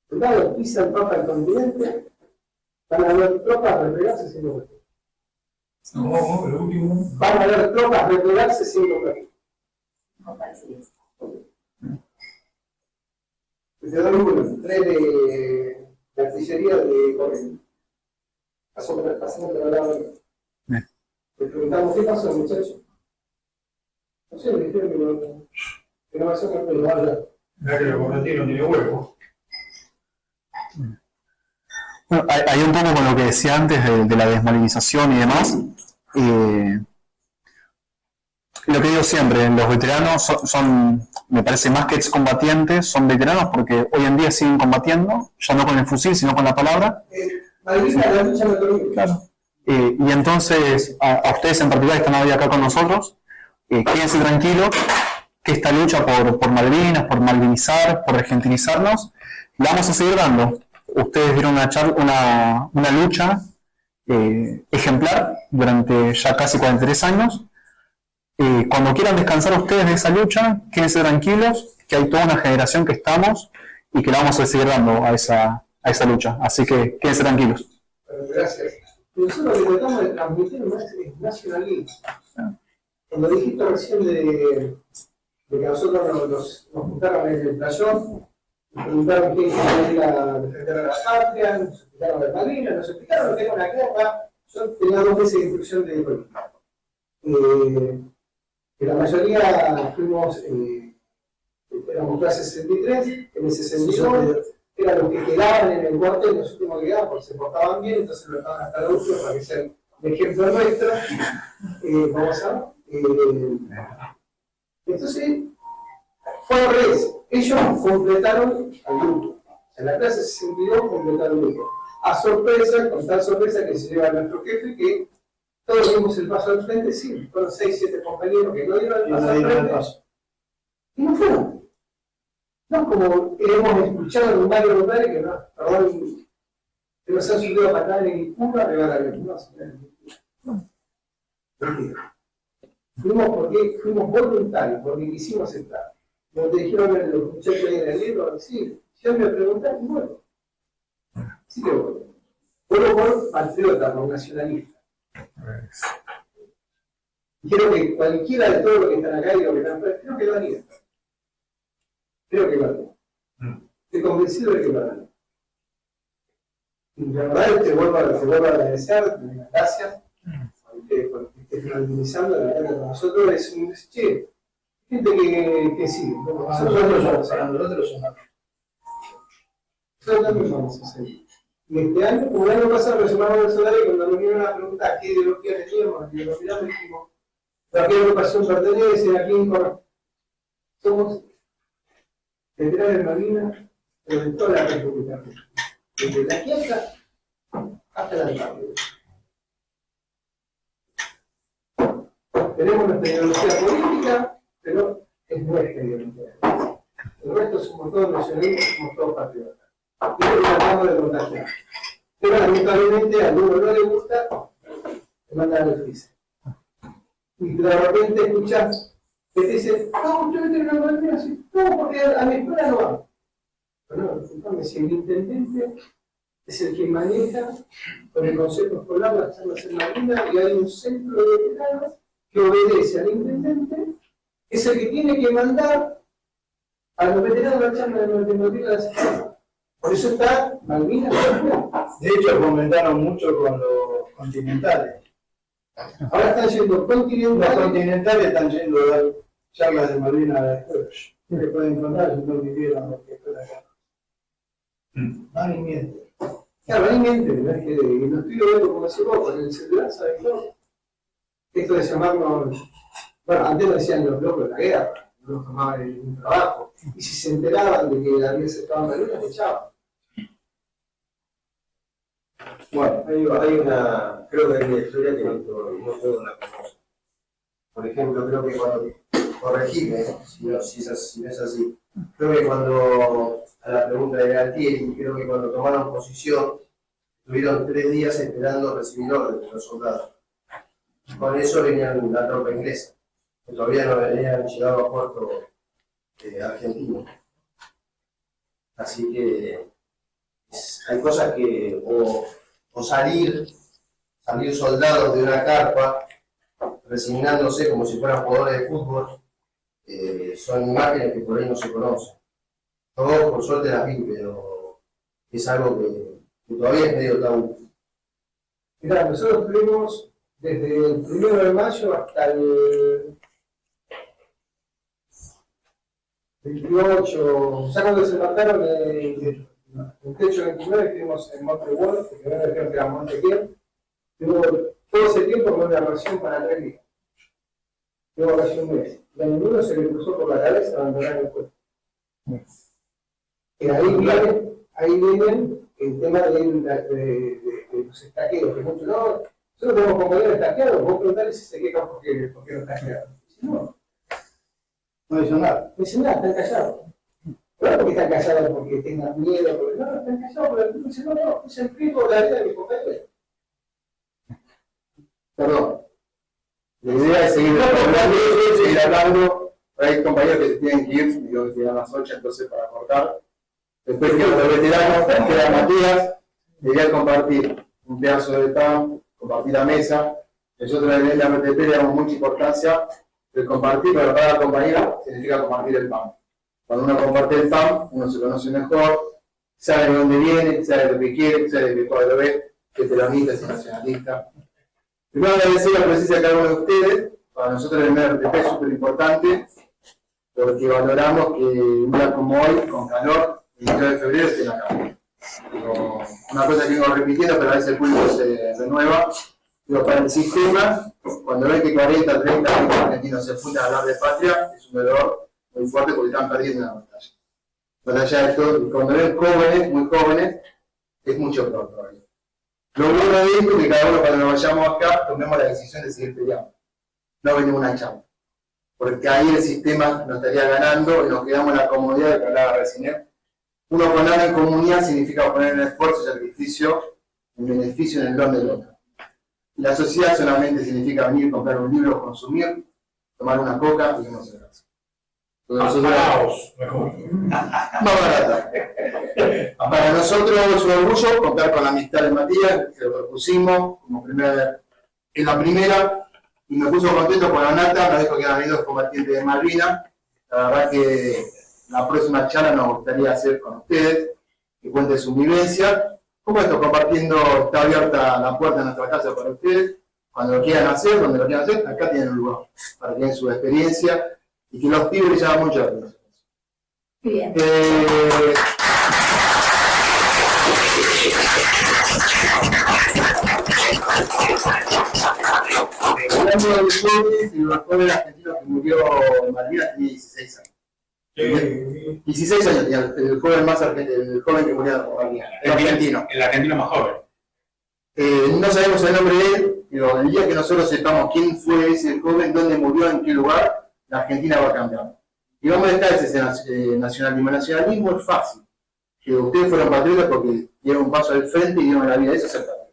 Cuidado, pisa el Papa al continente, van a haber tropas replegarse sin lugar. No, lo último. Van a haber tropas replegarse sin lugar. Te doy un tren de artillería de Corrientes. Pasamos por el lado. Le preguntamos qué pasó, muchachos. No sé, me dijeron que no va a ser que lo vaya. Mirá que el correntino tiene huevo. Bueno, hay un poco con lo que decía antes de la desmalvinización y demás. Lo que digo siempre, los veteranos son, me parece más que excombatientes, son veteranos porque hoy en día siguen combatiendo, ya no con el fusil, sino con la palabra. Malvinas, la lucha me lo claro. Y entonces, a ustedes en particular que están hoy acá con nosotros, quédense tranquilos que esta lucha por Malvinas, por malvinizar, por argentinizarnos, la vamos a seguir dando. Ustedes dieron una lucha ejemplar durante ya casi 43 años. Cuando quieran descansar ustedes de esa lucha, quédense tranquilos, que hay toda una generación que estamos y que la vamos a seguir dando a esa lucha. Así que quédense tranquilos. Gracias. Nosotros lo que tratamos de transmitir es nacionalismo. Cuando dijiste recién de que nosotros nos juntaron en el playón, nos preguntaron quién quería defender a la patria, nos explicaron de Malvinas, nos explicaron lo que era una guerra. Yo tenía 2 meses de instrucción de política. Que la mayoría fuimos, éramos clase 63, en el 62, eran los que quedaban en el cuartel, los últimos que quedaban, porque se portaban bien, entonces lo estaban hasta la última para que sea un ejemplo nuestro. Vamos a entonces, fue al revés. Ellos completaron al grupo. En la clase 62 completaron el grupo. A sorpresa, con tal sorpresa que se lleva a nuestro jefe, que Todos dimos el paso al frente, sí, fueron 6, 7 compañeros que no dieron el paso al frente. Y no fueron. No como hemos escuchado en varios lugares que no, perdón, que nos han subido a patada en Cuba, le van a ver, no. Fuimos voluntarios, porque quisimos estar. Como te dijeron los muchachos ahí en el libro, sí, si me preguntan, bueno. Sí que vuelvo. Vuelvo por patriota, por nacionalista. Quiero que cualquiera de todos los que están acá y los que están afuera, creo que lo haría. Creo que lo haría. Estoy convencido de que lo haría. Y la verdad te vuelvo a agradecer, gracias, porque estés finalizando, la verdad que para nosotros es un che, gente que sigue. Nosotros también vamos a seguir. Y este año, como el año pasado, resumamos el solar y cuando nos vinieron a preguntar qué ideología teníamos, qué ideología dijimos, a qué agrupación pertenece, a quién corresponde. Somos federales de Malvinas, pero de toda la República. Desde la Quiaca hasta la Antártida. Tenemos nuestra ideología política, pero es nuestra ideología. El resto somos todos nacionalistas, somos todos patriotas. Y eso lo tratamos de contagiar. Pero lamentablemente a alguno no le gusta, le mandan al freezer. Y de repente escuchás que te dicen, no, usted me tiene una bandera así, no, porque a mi escuela no va. Bueno, entonces, si el intendente es el que maneja con el consejo escolar las charlas en Malvinas y hay un centro de veteranos que obedece al intendente, es el que tiene que mandar a los veteranos la charla de las escuelas. Por eso está Malvinas. De hecho, comentaron mucho con los continentales. Ahora están yendo continentales. Los continentales están yendo a dar charlas de Malvinas a la escuela. Se pueden encontrar si no vivieron lo que estoy acá. Van y mienten. Claro, van y mienten, no es que no estoy viendo como decís vos, con el celular, ¿sabes todo? Esto de llamarnos. Bueno, antes nos decían los locos de la guerra, no nos tomaban un trabajo. Y si se enteraban de que había secado en Malvinas, te echaban. Bueno, hay una, creo que hay una historia que no todos la conocen. Por ejemplo, creo que cuando, corregime, si no es así, creo que cuando, a la pregunta de Galtieri, creo que cuando tomaron posición, estuvieron 3 días esperando recibir órdenes de los soldados. Con eso venían la tropa inglesa, que todavía no habían llegado a puerto argentino. Así que hay cosas que, o salir soldados de una carpa, resignándose como si fueran jugadores de fútbol, son imágenes que por ahí no se conocen. Todos por suerte las vi, pero es algo que todavía es medio tabú. Mirá, nosotros tuvimos desde el 1 de mayo hasta el 28, ya cuando se mataron el 28-29 estuvimos en Montreal, que primero dijeron que era Montequiel, tuvo todo ese tiempo con una ración para 3 días. Tuvo casi un mes. Y a ninguno se le cruzó por la cabeza abandonar el puesto. Y ahí viene el tema de los estaqueos, que muchos no, nosotros tenemos compañeros estaqueados, vos preguntarle si se quejan porque no estaqueados. No dicen nada. No dicen nada, están callados. No porque están callados porque tengan miedo, porque no, están callados porque dicen, no, es el riesgo de la vida de mis compañeros. Perdón. La idea es seguir hablando. Hay compañeros que se tienen que ir, digo que quedan las 8, entonces para cortar. Después que los veteranos, queda Matías, quería compartir un pedazo de pan, compartir la mesa. Nosotros en la RTP le damos mucha importancia. El compartir, pero para la compañía significa compartir el pan. Cuando uno comparte el pan, uno se conoce mejor, sabe de dónde viene, sabe lo que quiere, sabe de qué cuadro ve, que peronista, es nacionalista. Primero agradecer la presencia de cada uno de ustedes. Para nosotros el RTP es súper importante, porque valoramos que un día como hoy, con calor, el 22 de febrero, estén acá. Pero una cosa que vengo repitiendo, pero a veces el público se renueva. Pero para el sistema, cuando ven que 40, 30 argentinos se juntan a hablar de patria, es un dolor muy fuerte porque están perdiendo una batalla. Más allá de esto, cuando ven jóvenes, muy jóvenes, es mucho peor todavía. Lo bueno de esto es que cada uno cuando nos vayamos acá tomemos la decisión de seguir peleando. No venimos una chamba. Porque ahí el sistema nos estaría ganando y nos quedamos en la comodidad de que hablaba recién. Uno poner en comunidad significa poner en esfuerzo y sacrificio, en beneficio en el don del otro. Y la sociedad solamente significa venir, comprar un libro, consumir, tomar una coca y irnos a casa. Más barata. Para nosotros es un orgullo contar con la amistad de Matías, que lo propusimos como en la primera, y me puso contento con la nata, nos dijo que eran dos combatientes de Malvinas. La verdad que la próxima charla nos gustaría hacer con ustedes, que cuente su vivencia. Como esto, compartiendo, está abierta la puerta de nuestra casa para ustedes. Cuando lo quieran hacer, donde lo quieran hacer, acá tienen un lugar para que den su experiencia y que los pibes les llaman mucho la atención. Bien. Hablando del joven, el joven argentino que murió en Malvinas tenía 16 años. 16 años tenía el joven más argentino, el joven que murió en Malvinas, el argentino. El argentino más joven. No sabemos el nombre de él, pero el día que nosotros sepamos quién fue ese joven, dónde murió, en qué lugar, la Argentina va a cambiar. Y vamos a dejar ese nacionalismo. El nacionalismo es fácil. Que ustedes fueron patriotas porque dieron un paso al frente y dieron la vida. Eso es ser patriota.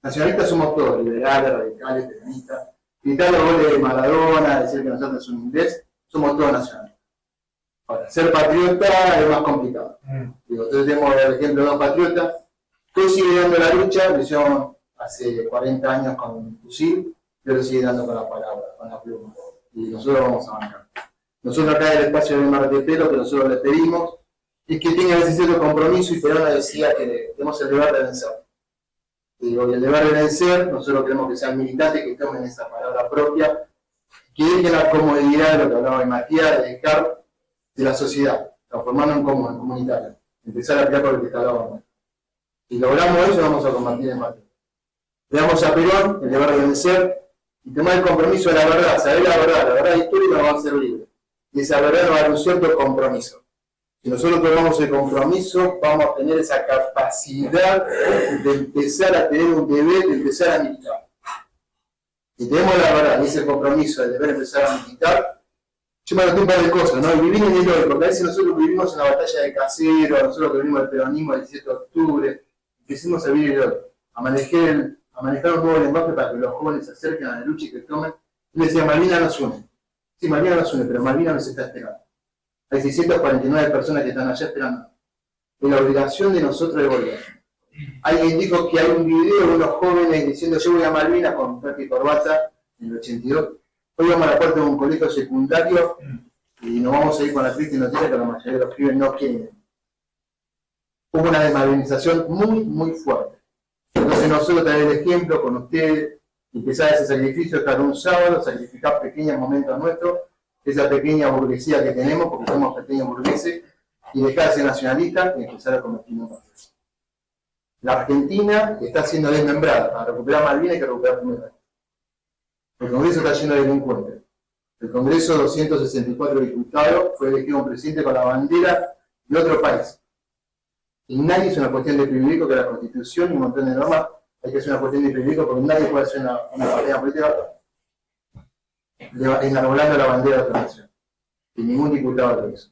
Nacionalistas somos todos, liberales, radicales, peronistas. Gritar los goles de Maradona, decir que nosotros somos inglés, somos todos nacionalistas. Ahora, ser patriota es más complicado. Entonces tenemos el ejemplo de dos patriotas. Tú sigue dando la lucha, lo hicieron hace 40 años con un fusil, pero lo sigue dando con la palabra, con la pluma. Y nosotros vamos a bancar. Nosotros acá en el espacio de Mar del Plata, que nosotros le pedimos, es que tenga ese cierto compromiso, y Perón decía que tenemos el deber de vencer. Y el deber de vencer, nosotros queremos que sean militantes, que tomen esa palabra propia, que dejen la comodidad de lo que hablaba de Matías, de dejar de la sociedad, transformarnos en común, en comunitario, empezar a pelear por el que está al lado. Si logramos eso, vamos a combatir el mal. Le damos a Perón el deber de vencer y tomar el compromiso de la verdad, saber la verdad histórica nos va a hacer libre. Y esa verdad nos va a dar un cierto compromiso. Si nosotros tomamos el compromiso, vamos a tener esa capacidad de empezar a tener un deber, de empezar a militar. Si tenemos la verdad y ese compromiso de deber empezar a militar, yo me anoté un par de cosas, ¿no? Y vivir en el hoy, porque a veces nosotros vivimos en la batalla de Casero, nosotros que vivimos el peronismo el 17 de octubre, empecemos a vivir el hoy, a manejar un nuevo lenguaje para que los jóvenes se acerquen a la lucha y que tomen. Yo decía, Malvinas nos une. Sí, Malvinas nos une, pero Malvinas nos está esperando. Hay 649 personas que están allá esperando. Es la obligación de nosotros de volver. Alguien dijo que hay un video de unos jóvenes diciendo yo voy a Malvinas con traje y corbata en el 82. Hoy vamos a la puerta de un colegio secundario y nos vamos a ir con la triste noticia que la mayoría de los pibes no quieren. Hubo una desmalvinización muy, muy fuerte. Entonces nosotros traer el ejemplo con ustedes, empezar ese sacrificio, estar un sábado, sacrificar pequeños momentos nuestros, esa pequeña burguesía que tenemos, porque somos pequeños burgueses, y dejar de ser nacionalistas y empezar a convertirnos en patriotas. La Argentina está siendo desmembrada. Para recuperar Malvinas hay que recuperar primero. El Congreso está lleno de delincuentes. El Congreso, 264 diputados, fue elegido un presidente con la bandera de otro país. Y nadie es una cuestión de privilegio, que la Constitución y un montón de normas hay que hacer una cuestión de privilegio, porque nadie puede hacer una campaña política enarbolando la bandera de otra nación. Y ningún diputado lo hizo.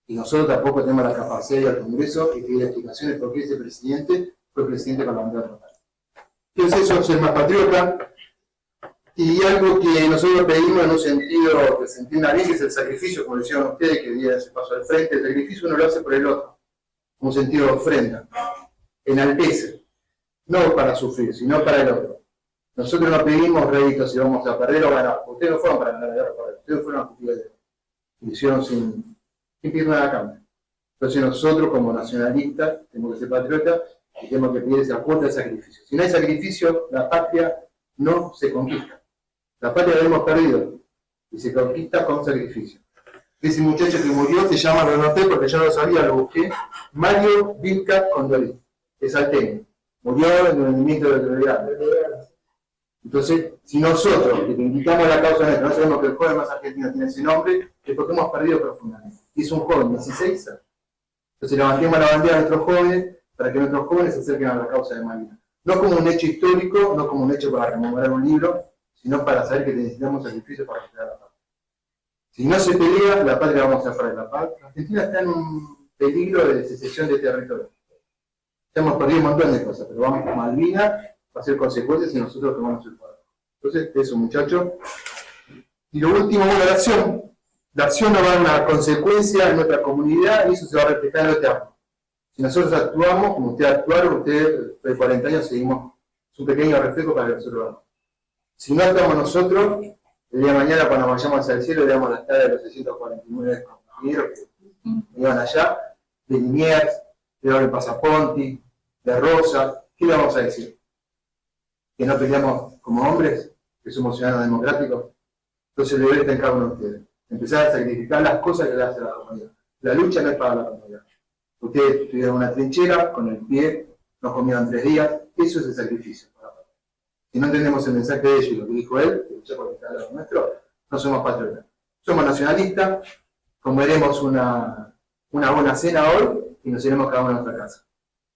Y nosotros tampoco tenemos la capacidad de ir al Congreso y pedir explicaciones por qué ese presidente fue presidente con la bandera de otra nación. Entonces eso es ser más patriota. Y algo que nosotros pedimos en un sentido que se entienda bien, que es el sacrificio, como decían ustedes, que dieron ese paso al frente. El sacrificio uno lo hace por el otro, un sentido de ofrenda, enaltece, no para sufrir, sino para el otro. Nosotros no pedimos réditos si vamos a perder o ganar. Ustedes no fueron para ganar la guerra, ustedes fueron a cumplir y lo hicieron sin pedir nada a cambio. Entonces nosotros como nacionalistas tenemos que ser patriotas y tenemos que pedir ese aporte de sacrificio. Si no hay sacrificio, la patria no se conquista. La patria la hemos perdido y se conquista con sacrificio. Ese muchacho que murió se llama, lo noté porque yo no lo sabía, lo busqué, Mario Vilca Condolí, es salteño. Murió en el rendimiento de la autoridad. Entonces, si nosotros, que indicamos la causa nuestra, no sabemos que el joven más argentino tiene ese nombre, es porque hemos perdido profundamente. Y es un joven, 16 años. Entonces levantemos la bandera a nuestros jóvenes para que nuestros jóvenes se acerquen a la causa de Malvinas. no como un hecho histórico, no como un hecho para rememorar un libro, sino para saber que necesitamos sacrificios para recuperar la paz. Si no se pelea, la patria vamos a hacer de la paz. Argentina está en un peligro de secesión de territorio. Ya hemos perdido un montón de cosas, pero vamos a Malvinas, va a ser consecuencias y nosotros tomamos el poder. Entonces, eso, muchachos. Y lo último, bueno, la acción. La acción nos va a dar una consecuencia en nuestra comunidad y eso se va a reflejar en el teatro. Si nosotros actuamos, como ustedes actuaron, ustedes, después de 40 años, seguimos, es un pequeño reflejo para que nosotros hagamos. Si no actuamos nosotros, el día de mañana, cuando vayamos hacia el cielo, le damos las caras de los 649 compañeros que iban allá, de Liniers, de Pasaponti, de Rosa. ¿Qué le vamos a decir? ¿Que no peleamos como hombres? ¿Que somos ciudadanos democráticos? Entonces el deber está en cada uno de ustedes. Empezar a sacrificar las cosas que le hace a la comunidad. La lucha no es para la comunidad. Ustedes tuvieron una trinchera, con el pie, nos comieron 3 días, eso es el sacrificio. Si no entendemos el mensaje de ellos y lo que dijo él, que lucha por el Estado nuestro, no somos patriotas. Somos nacionalistas, comeremos una buena cena hoy y nos iremos cada uno a nuestra casa.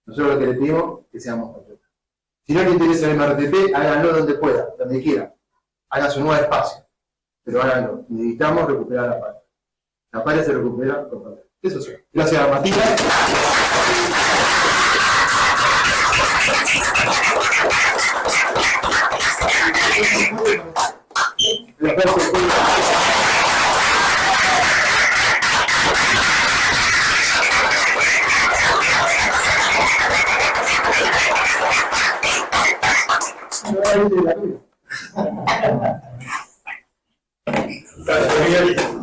Nosotros lo que le pedimos es que seamos patriotas. Si no les interesa el MRTP, háganlo donde pueda, donde quiera. Hagan su nuevo espacio, pero háganlo. Necesitamos recuperar la patria. La patria se recupera con patria. Eso sí. Gracias, Matías. Gracias, Miguel.